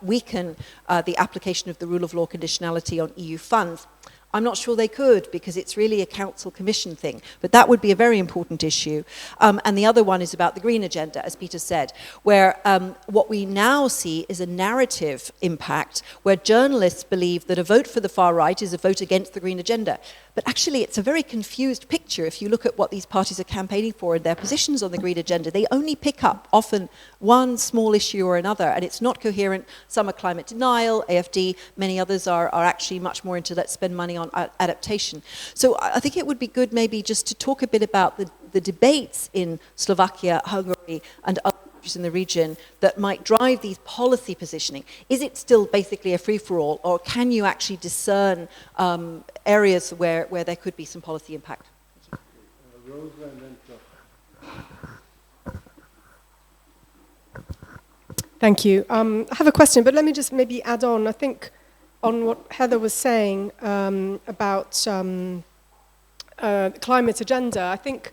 weaken the application of the rule of law conditionality on EU funds? I'm not sure they could, because it's really a council commission thing. But that would be a very important issue. And the other one is about the green agenda, as Peter said, where what we now see is a narrative impact where journalists believe that a vote for the far right is a vote against the green agenda. But actually, it's a very confused picture if you look at what these parties are campaigning for and their positions on the green agenda. They only pick up often one small issue or another, and it's not coherent. Some are climate denial, AFD, many others are actually much more into let's spend money on adaptation. So I think it would be good maybe just to talk a bit about the debates in Slovakia, Hungary, and other countries in the region that might drive these policy positioning. Is it still basically a free-for-all, or can you actually discern areas where there could be some policy impact? Rosa and then Piotr. Thank you. I have a question, but let me just maybe add on, I think, on what Heather was saying about the climate agenda. I think,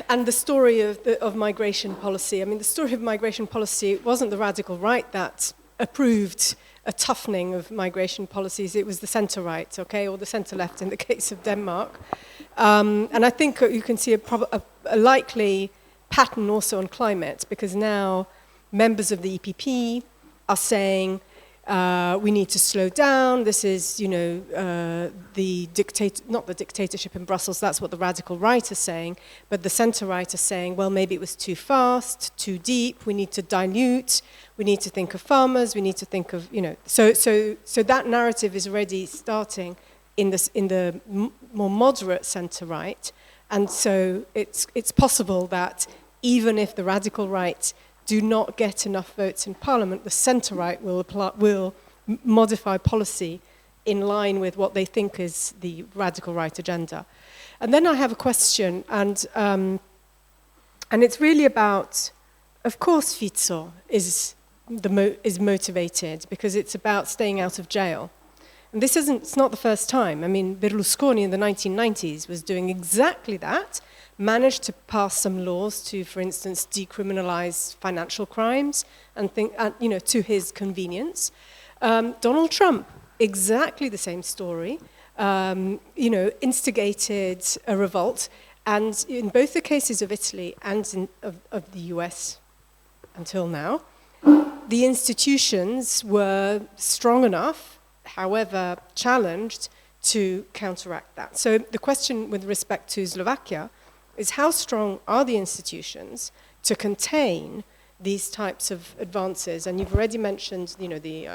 and the story of migration policy. I mean, the story of migration policy, it wasn't the radical right that approved a toughening of migration policies. It was the centre-right, okay, or the centre-left in the case of Denmark. And I think you can see a likely pattern also on climate, because now members of the EPP are saying we need to slow down. This is, you know, not the dictatorship in Brussels, that's what the radical right is saying, but the centre-right are saying, well, maybe it was too fast, too deep, we need to dilute, we need to think of farmers, we need to think of, you know, so that narrative is already starting in the more moderate centre-right, and so it's possible that even if the radical right do not get enough votes in Parliament, the centre-right will modify policy in line with what they think is the radical right agenda. And then I have a question, and it's really about, of course, Fico is motivated because it's about staying out of jail. And it's not the first time. I mean, Berlusconi in the 1990s was doing exactly that, managed to pass some laws to, for instance, decriminalize financial crimes and you know, to his convenience. Donald Trump, exactly the same story, you know, instigated a revolt, and in both the cases of Italy and of the US until now, the institutions were strong enough, however challenged, to counteract that. So the question with respect to Slovakia is how strong are the institutions to contain these types of advances? And you've already mentioned, you know, the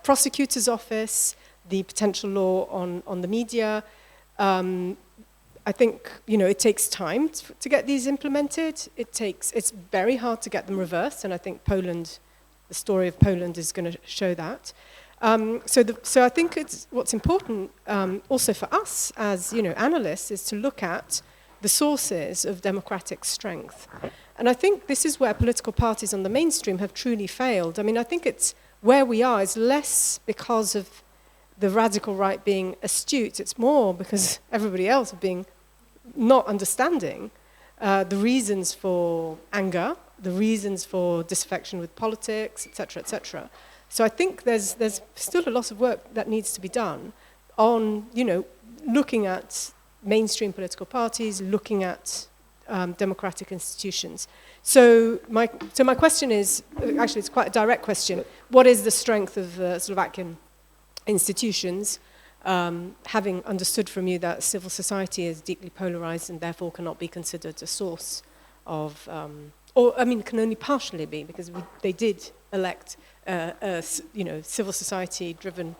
prosecutor's office, the potential law on the media. I think, you know, it takes time to get these implemented. It's very hard to get them reversed, and I think Poland, the story of Poland is going to show that. So I think what's important also for us as, you know, analysts is to look at the sources of democratic strength. And I think this is where political parties on the mainstream have truly failed. I mean, I think it's where we are is less because of the radical right being astute. It's more because everybody else being not understanding the reasons for anger, the reasons for disaffection with politics, etc., etc. So I think there's still a lot of work that needs to be done on, you know, looking at mainstream political parties, looking at democratic institutions. So my question is, actually it's quite a direct question, what is the strength of Slovakian institutions, having understood from you that civil society is deeply polarized and therefore cannot be considered a source of, or I mean can only partially be, because they did elect you know, civil society-driven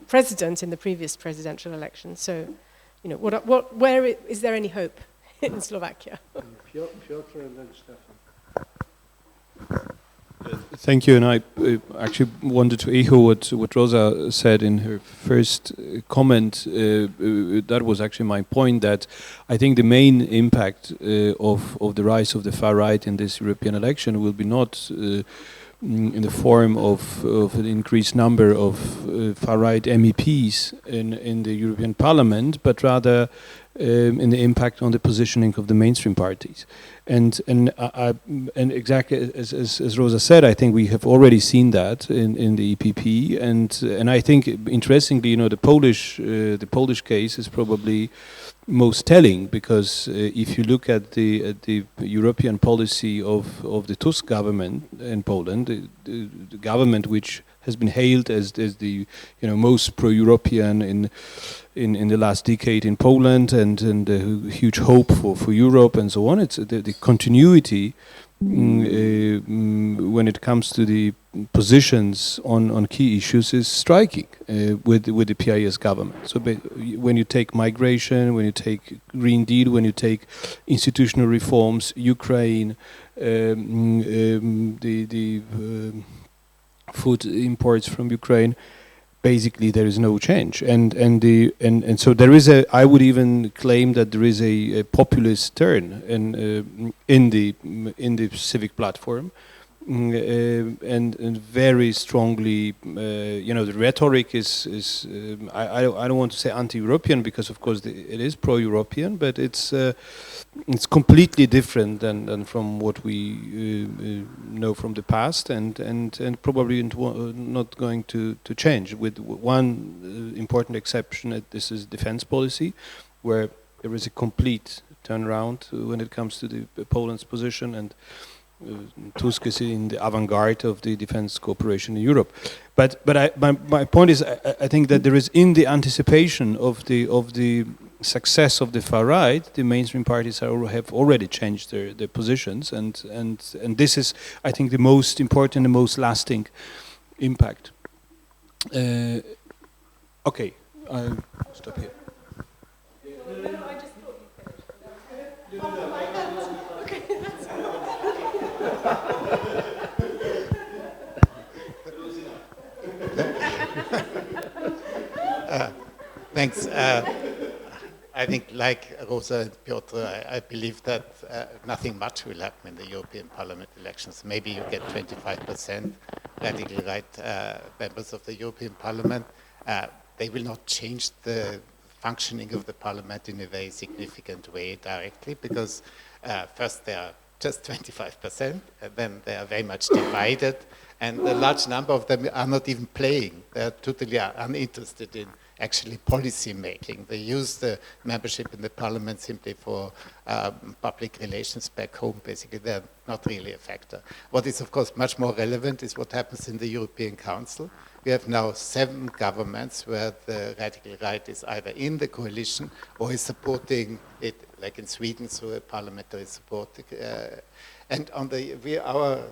president in the previous presidential election. So, you know, where is there any hope in Slovakia? Piotr and then Stefan. Thank you, and I actually wanted to echo what Rosa said in her first comment. That was actually my point, that I think the main impact of the rise of the far right in this European election will be not in the form of an increased number of far-right MEPs in the European Parliament, but rather in the impact on the positioning of the mainstream parties. And exactly as Rosa said, I think we have already seen that in the EPP, and I think interestingly, you know, the Polish case is probably most telling, because if you look at the European policy of the Tusk government in Poland, the government which has been hailed as the most pro-European in the last decade in Poland, and a huge hope for Europe and so on. It's the continuity when it comes to the positions on key issues is striking with the PIS government. So when you take migration, when you take Green Deal, when you take institutional reforms, Ukraine, the food imports from Ukraine, basically there is no change, and so there is I would even claim that there is a populist turn in the civic platform, and very strongly, the rhetoric is I don't want to say anti-European, because of course it is pro-European, but it's completely different than from what we know from the past, and probably not going to change, with one important exception. This is defense policy, where there is a complete turnaround when it comes to the Poland's position, and Tusk is in the avant-garde of the defense cooperation in Europe. But my point is, I think that there is, in the anticipation of the success of the far right, the mainstream parties have already changed their positions, and this is, I think, the most important, the most lasting impact. Okay, I'll stop here. Thanks. I think, like Rosa and Piotr, I believe that nothing much will happen in the European Parliament elections. Maybe you get 25% radical right members of the European Parliament. They will not change the functioning of the Parliament in a very significant way directly, because first they are just 25%, and then they are very much divided, and a large number of them are not even playing. They are totally uninterested in actually policy making. They use the membership in the parliament simply for public relations back home. Basically, they're not really a factor. What is, of course, much more relevant is what happens in the European Council. We have now 7 governments where the radical right is either in the coalition or is supporting it, like in Sweden, through a parliamentary support. And on our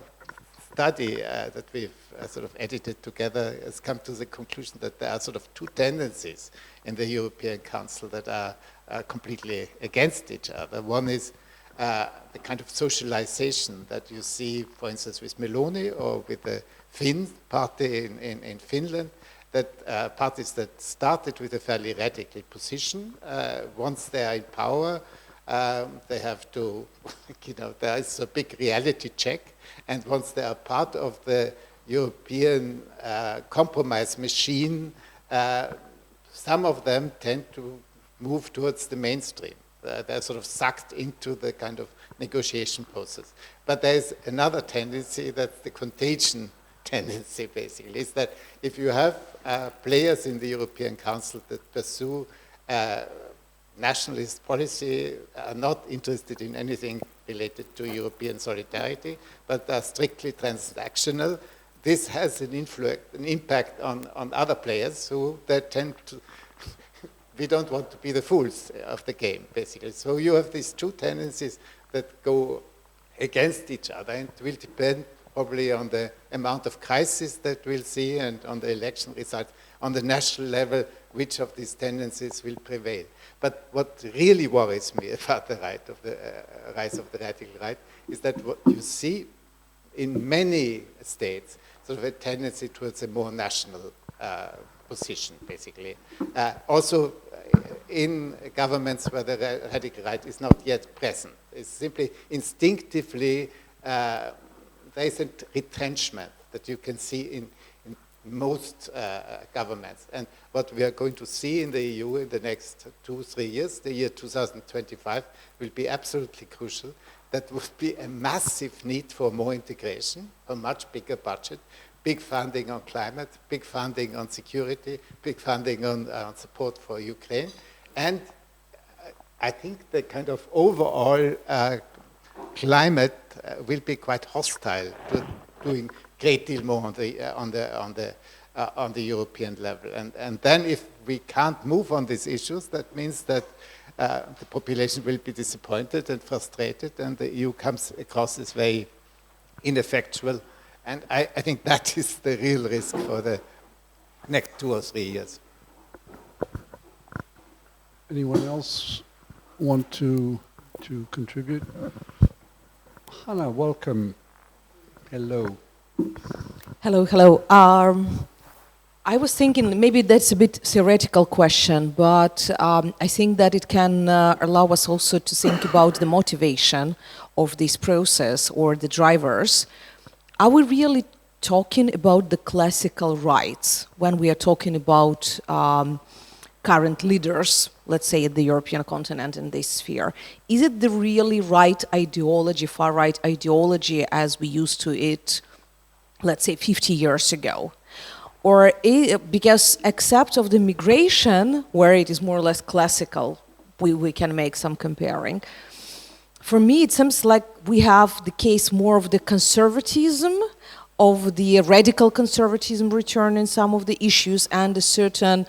study that we've sort of edited together has come to the conclusion that there are sort of 2 tendencies in the European Council that are completely against each other. One is the kind of socialization that you see, for instance, with Meloni or with the Finn party in Finland, that parties that started with a fairly radical position, once they are in power, they have to, there is a big reality check, and once they are part of the European compromise machine, some of them tend to move towards the mainstream. They're sort of sucked into the kind of negotiation process. But there's another tendency, that's the contagion tendency, basically, is that if you have players in the European Council that pursue nationalist policy, are not interested in anything related to European solidarity, but are strictly transactional, this has an impact on other players who that tend to, we don't want to be the fools of the game, basically. So you have these 2 tendencies that go against each other, and it will depend probably on the amount of crisis that we'll see and on the election results on the national level, which of these tendencies will prevail. But what really worries me about the rise of the radical right is that what you see in many states, sort of a tendency towards a more national position, basically. Also, in governments where the radical right is not yet present. It's simply instinctively there is a retrenchment that you can see in most governments. And what we are going to see in the EU in the next 2-3 years, the year 2025, will be absolutely crucial. That would be a massive need for more integration, a much bigger budget, big funding on climate, big funding on security, big funding on support for Ukraine. And I think the kind of overall climate will be quite hostile to doing great deal more on the European level. And then if we can't move on these issues, that means that the population will be disappointed and frustrated, and the EU comes across as very ineffectual. And I think that is the real risk for the next 2 or 3 years. Anyone else want to contribute? Hannah, welcome. Hello. Hello, hello. I was thinking maybe that's a bit theoretical question, but I think that it can allow us also to think about the motivation of this process or the drivers. Are we really talking about the classical rights when we are talking about current leaders, let's say at the European continent in this sphere? Is it the really right ideology, far right ideology as we used to it, let's say 50 years ago? Or because except of the migration, where it is more or less classical, we can make some comparing. For me, it seems like we have the case more of the conservatism, of the radical conservatism return in some of the issues, and a certain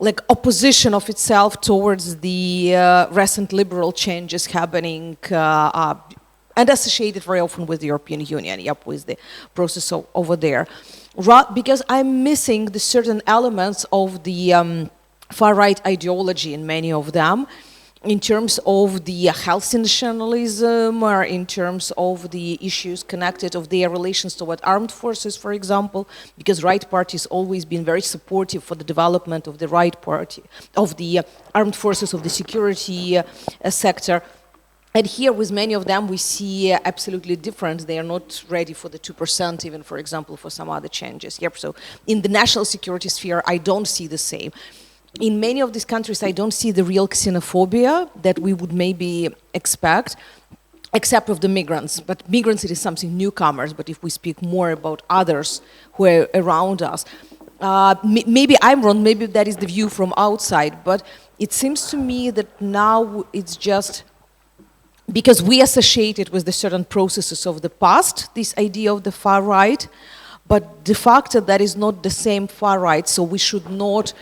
like opposition of itself towards the recent liberal changes happening and associated very often with the European Union, with the process over there. Because I'm missing the certain elements of the far-right ideology in many of them, in terms of the health nationalism, or in terms of the issues connected of their relations toward armed forces, for example, because right party has always been very supportive for the development of the right party, of the armed forces, of the security sector. And here, with many of them, we see absolutely different. They are not ready for the 2%, even, for example, for some other changes. Yep. So in the national security sphere, I don't see the same. In many of these countries, I don't see the real xenophobia that we would maybe expect, except of the migrants. But migrants, it is something newcomers. But if we speak more about others who are around us, maybe I'm wrong, maybe that is the view from outside. But it seems to me that now it's just because we associate it with the certain processes of the past, this idea of the far right, but de facto that is not the same far right, so we should not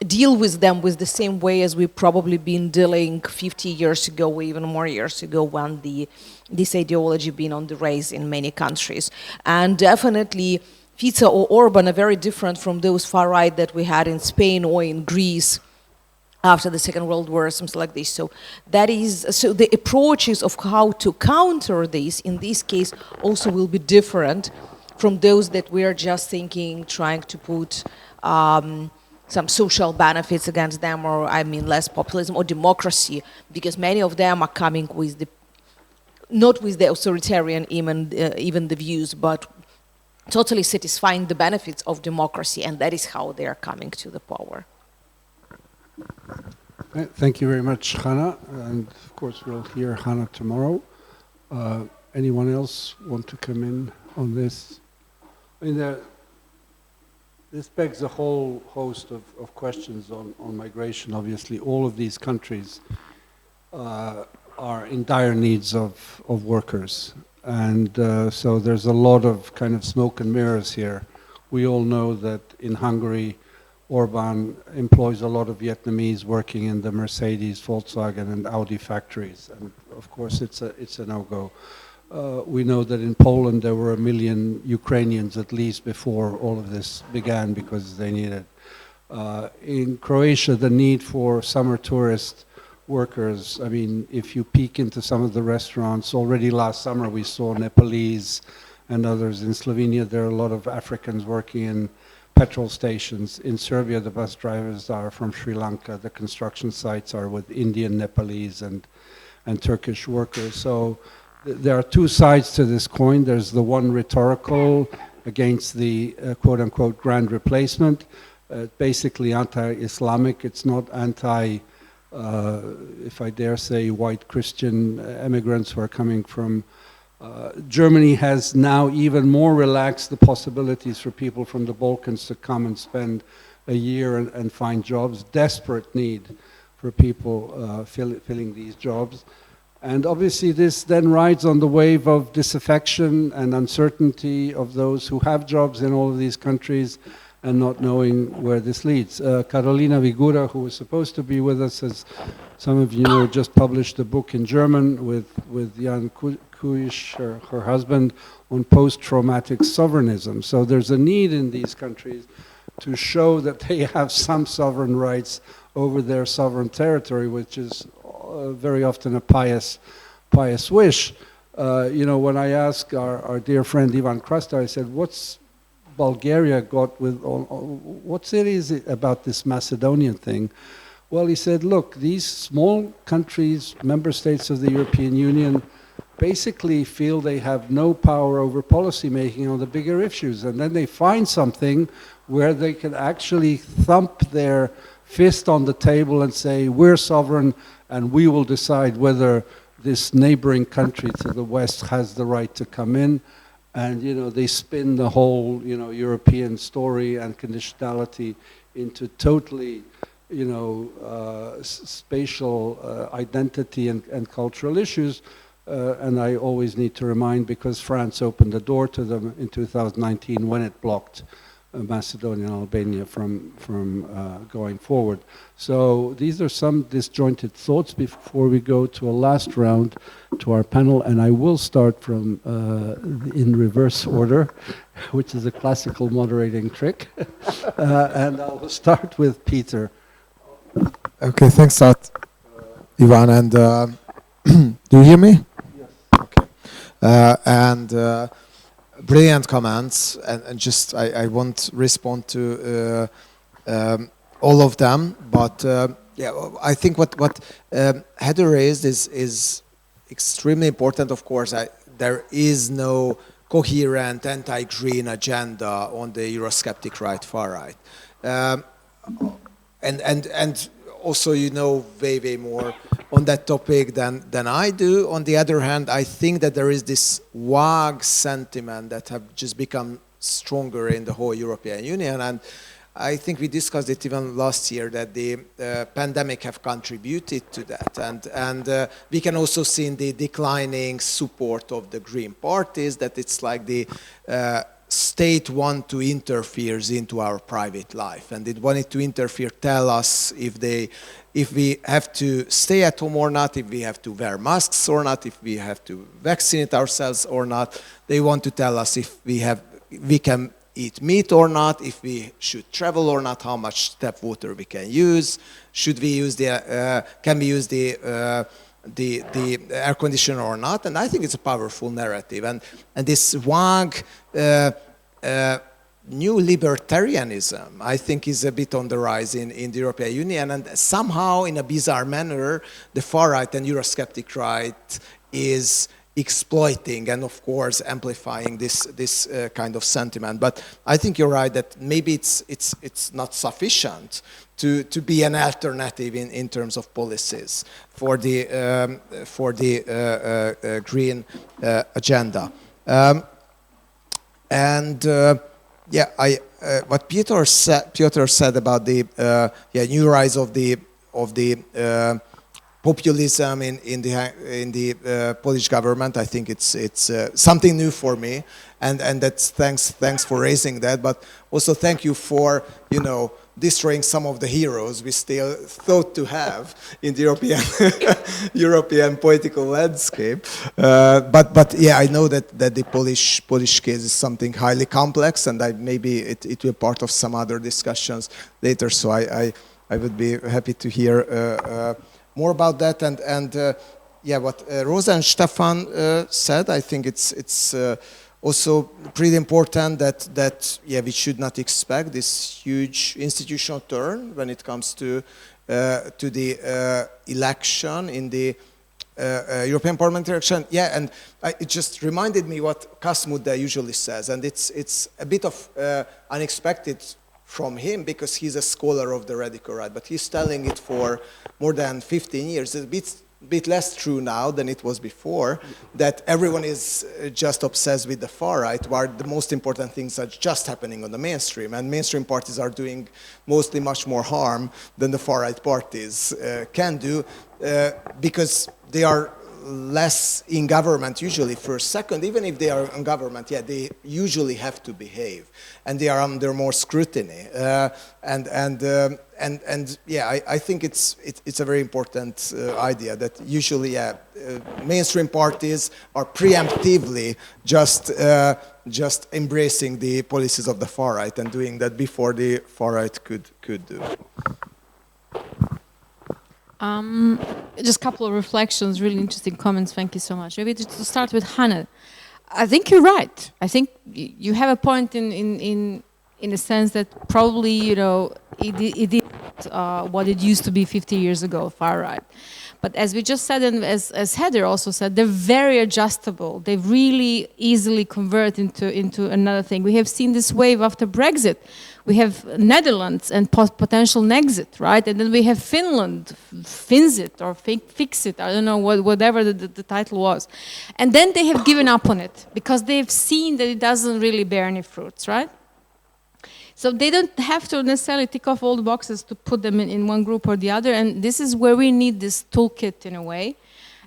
deal with them with the same way as we've probably been dealing 50 years ago, or even more years ago, when this ideology been on the rise in many countries. And definitely Fico or Orban are very different from those far right that we had in Spain or in Greece after the Second World War, something like this. So that is, so the approaches of how to counter this, in this case, also will be different from those that we are just thinking, trying to put some social benefits against them, or I mean less populism or democracy, because many of them are coming with the, not with the authoritarian even the views, but totally satisfying the benefits of democracy, and that is how they are coming to the power. Thank you very much, Hannah, and of course we'll hear Hannah tomorrow. Anyone else want to come in on this? I mean, this begs a whole host of questions on migration. Obviously, all of these countries are in dire needs of workers, and so there's a lot of kind of smoke and mirrors here. We all know that in Hungary, Orban employs a lot of Vietnamese working in the Mercedes, Volkswagen, and Audi factories, and of course it's a no-go. We know that in Poland there were 1 million Ukrainians at least before all of this began because they needed. In Croatia, the need for summer tourist workers, I mean, if you peek into some of the restaurants, already last summer we saw Nepalese and others. In Slovenia there are a lot of Africans working in petrol stations. In Serbia the bus drivers are from Sri Lanka, the construction sites are with Indian, Nepalese and Turkish workers. So there are two sides to this coin. There's the one rhetorical against the quote-unquote grand replacement, basically anti-Islamic. It's not anti, if I dare say, white Christian immigrants who are coming from Germany has now even more relaxed the possibilities for people from the Balkans to come and spend a year and find jobs. Desperate need for people filling these jobs. And obviously this then rides on the wave of disaffection and uncertainty of those who have jobs in all of these countries and not knowing where this leads. Karolina Vigura, who was supposed to be with us, as some of you know, just published a book in German with Jan Kuiš, her husband, on post-traumatic sovereignism. So there's a need in these countries to show that they have some sovereign rights over their sovereign territory, which is very often a pious wish. You know, when I asked our dear friend Ivan Krasta, I said, what's Bulgaria got with, what's it is it about this Macedonian thing? Well, he said, look, these small countries, member states of the European Union, basically feel they have no power over policy making on the bigger issues. And then they find something where they can actually thump their fist on the table and say, we're sovereign and we will decide whether this neighboring country to the west has the right to come in. And, you know, they spin the whole, you know, European story and conditionality into totally, you know, spatial identity and cultural issues. And I always need to remind, because France opened the door to them in 2019 when it blocked Macedonia and Albania from going forward. So these are some disjointed thoughts before we go to a last round to our panel, and I will start from in reverse order, which is a classical moderating trick. And I'll start with Péter. Okay, thanks a lot, Ivan. And do you hear me? Yes. Okay. Brilliant comments, and just I won't respond to all of them, but yeah, I think what Heather raised is extremely important. Of course, there is no coherent anti-green agenda on the Eurosceptic right, far right, and also, you know, way more on that topic than I do. On the other hand, I think that there is this vague sentiment that have just become stronger in the whole European Union, and I think we discussed it even last year that the pandemic have contributed to that, and we can also see in the declining support of the Green parties that it's like the state want to interfere into our private life, and it wanted to interfere, tell us if we have to stay at home or not, if we have to wear masks or not, if we have to vaccinate ourselves or not. They want to tell us if we can eat meat or not, if we should travel or not, how much tap water we can use, should we use can we use the air conditioner or not. And I think it's a powerful narrative, and this vague new libertarianism, I think, is a bit on the rise in the European Union, and somehow in a bizarre manner the far right and Eurosceptic right is exploiting and of course amplifying this kind of sentiment. But I think you're right that maybe it's not sufficient to be an alternative in terms of policies for the green agenda. Yeah, what Péter said about the new rise of the populism in the Polish government, I think it's something new for me, and that's thanks for raising that. But also thank you for, you know, destroying some of the heroes we still thought to have in the European political landscape. But yeah, I know that the Polish case is something highly complex, and maybe it will be part of some other discussions later. So I would be happy to hear more about that. And yeah, what Rosa and Stefan said, I think it's also pretty important that yeah, we should not expect this huge institutional turn when it comes to the election in the European Parliament election. Yeah, and it just reminded me what Kasmuda usually says, and it's a bit of unexpected from him because he's a scholar of the radical right, but he's telling it for more than 15 years. It's a bit less true now than it was before, that everyone is just obsessed with the far right, while the most important things are just happening on the mainstream, and mainstream parties are doing mostly much more harm than the far right parties can do, because they are less in government usually first. Second, even if they are in government, yeah, they usually have to behave, and they are under more scrutiny. And yeah, I think it's a very important idea that usually mainstream parties are preemptively just embracing the policies of the far right and doing that before the far right could do. Just a couple of reflections, really interesting comments. Thank you so much. Maybe to start with Hannah. I think you're right. I think you have a point in the sense that probably, you know, it is what it used to be 50 years ago, far right. But as we just said, and as Heather also said, they're very adjustable. They really easily convert into another thing. We have seen this wave after Brexit. We have Netherlands and potential Nexit, right? And then we have Finland, Finzit or Fixit, I don't know, whatever the title was. And then they have given up on it because they've seen that it doesn't really bear any fruits, right? So they don't have to necessarily tick off all the boxes to put them in one group or the other. And this is where we need this toolkit in a way.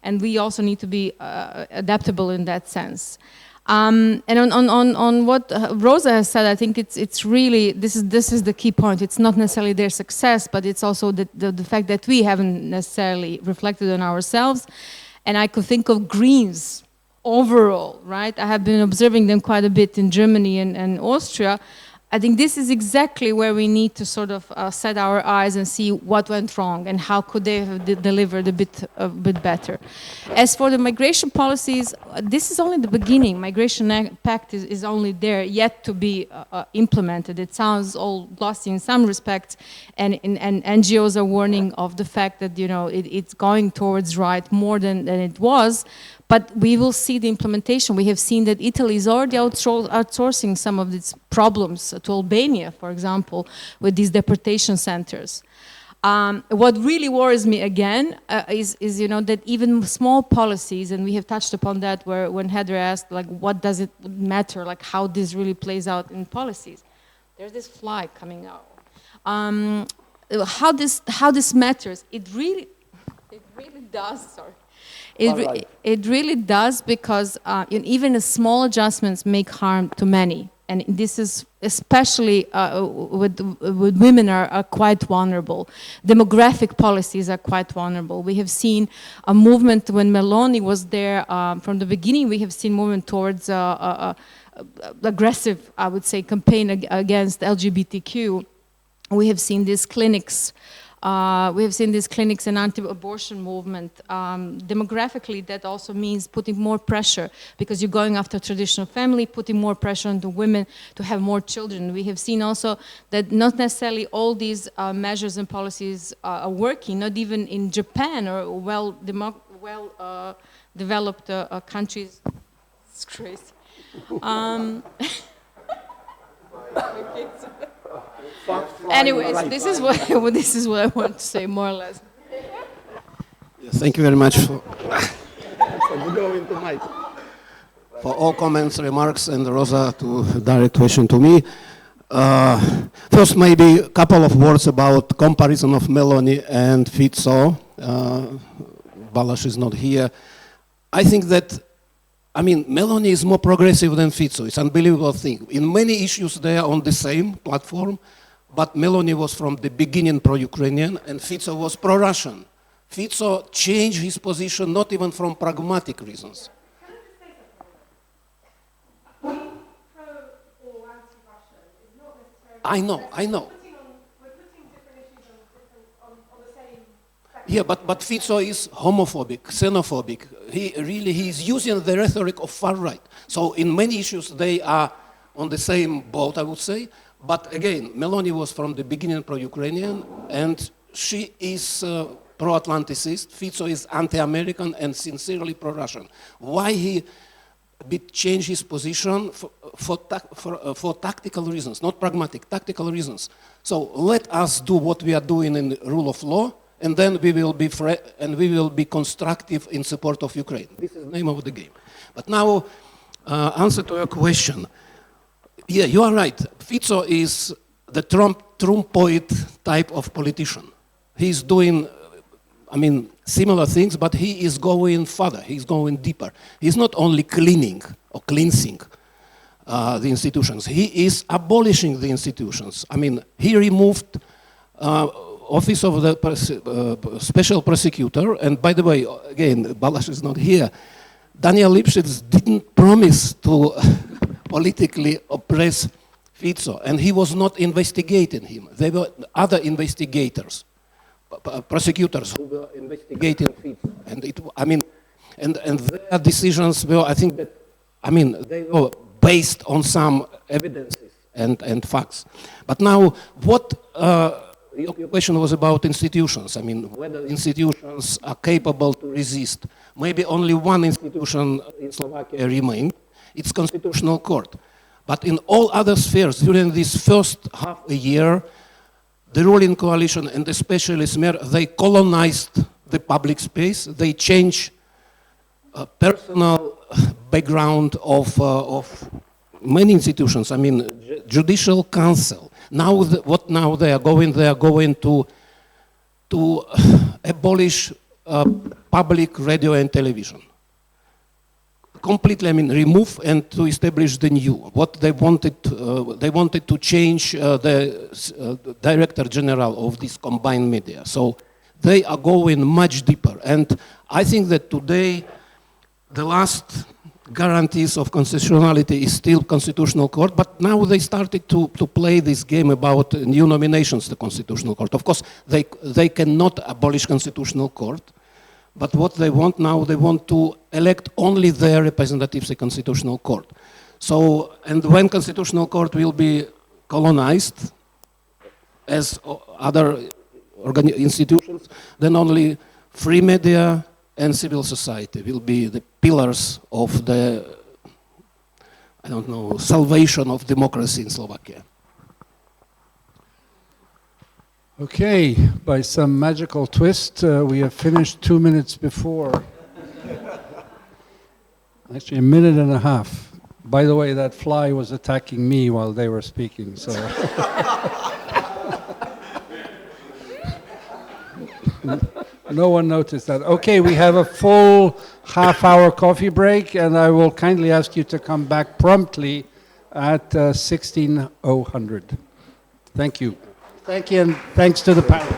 And we also need to be adaptable in that sense. And on what Rosa has said, I think it's really, this is the key point. It's not necessarily their success, but it's also the fact that we haven't necessarily reflected on ourselves. And I could think of Greens overall, right? I have been observing them quite a bit in Germany and Austria. I think this is exactly where we need to sort of set our eyes and see what went wrong and how could they have delivered a bit better. As for the migration policies, this is only the beginning. Migration Pact is only there, yet to be implemented. It sounds all glossy in some respects, and NGOs are warning of the fact that, you know, it's going towards right more than it was. But we will see the implementation. We have seen that Italy is already outsourcing some of its problems to Albania, for example, with these deportation centers. What really worries me again is you know, that even small policies, and we have touched upon that when Heather asked, like, what does it matter, like how this really plays out in policies. There's this fly coming out. How this matters, it really does, sorry. It really does, because even small adjustments make harm to many. And this is especially with women are quite vulnerable. Demographic policies are quite vulnerable. We have seen a movement when Meloni was there from the beginning. We have seen movement towards aggressive, I would say, campaign against LGBTQ. We have seen these clinics. We have seen these clinics and anti-abortion movement. Demographically, that also means putting more pressure, because you're going after traditional family, putting more pressure on the women to have more children. We have seen also that not necessarily all these measures and policies are working, not even in Japan or well-developed countries. It's crazy. Anyways, this is what I want to say, more or less. Yes, thank you very much for all comments, remarks, and Rosa, to direct question to me. First, maybe a couple of words about comparison of Meloni and Fico. Balázs is not here. I think that, I mean, Meloni is more progressive than Fico. It's an unbelievable thing. In many issues, they are on the same platform, but Meloni was from the beginning pro-Ukrainian and Fico was pro-Russian. Fico changed his position not even from pragmatic reasons. I know. Yeah, but Fico is homophobic, xenophobic. He's using the rhetoric of far right. So in many issues they are on the same boat, I would say. But again, Meloni was from the beginning pro-Ukrainian, and she is pro-Atlanticist, Fico is anti-American and sincerely pro-Russian. Why he changed his position for tactical reasons, not pragmatic, tactical reasons. So let us do what we are doing in the rule of law, and then we will be constructive in support of Ukraine. This is the name of the game. But now, answer to your question. Yeah, you are right. Fico is the Trumpoid type of politician. He's doing, similar things, but he is going further. He's going deeper. He's not only cleaning or cleansing the institutions. He is abolishing the institutions. He removed office of the special prosecutor, and by the way, again, Balázs is not here. Daniel Lipschitz didn't promise to politically oppress Fico, and he was not investigating him. There were other investigators, prosecutors who were investigating Fico, and their decisions were, I think that, they were based on some evidences and facts. But now, what your question was about institutions. Whether institutions are capable to resist. Maybe only one institution in Slovakia remained. It's Constitutional Court. But in all other spheres, during this first half a year, the ruling coalition and especially Smer, they colonized the public space. They changed personal background of many institutions. Judicial Council. Now, what now they are going? They are going to abolish public radio and television. Completely, remove and to establish the new. What they wanted to change the Director General of this combined media. So they are going much deeper. And I think that today, the last guarantees of constitutionality is still Constitutional Court, but now they started to play this game about new nominations to Constitutional Court. Of course, they cannot abolish Constitutional Court, but what they want now, they want to elect only their representatives to Constitutional Court. So, and when Constitutional Court will be colonized, as other institutions, then only free media and civil society will be the pillars of the, salvation of democracy in Slovakia. Okay, by some magical twist, we have finished 2 minutes before. Actually, a minute and a half. By the way, that fly was attacking me while they were speaking, so. No one noticed that. Okay, we have a full half-hour coffee break, and I will kindly ask you to come back promptly at 16:00. Thank you. Thank you, and thanks to the panel.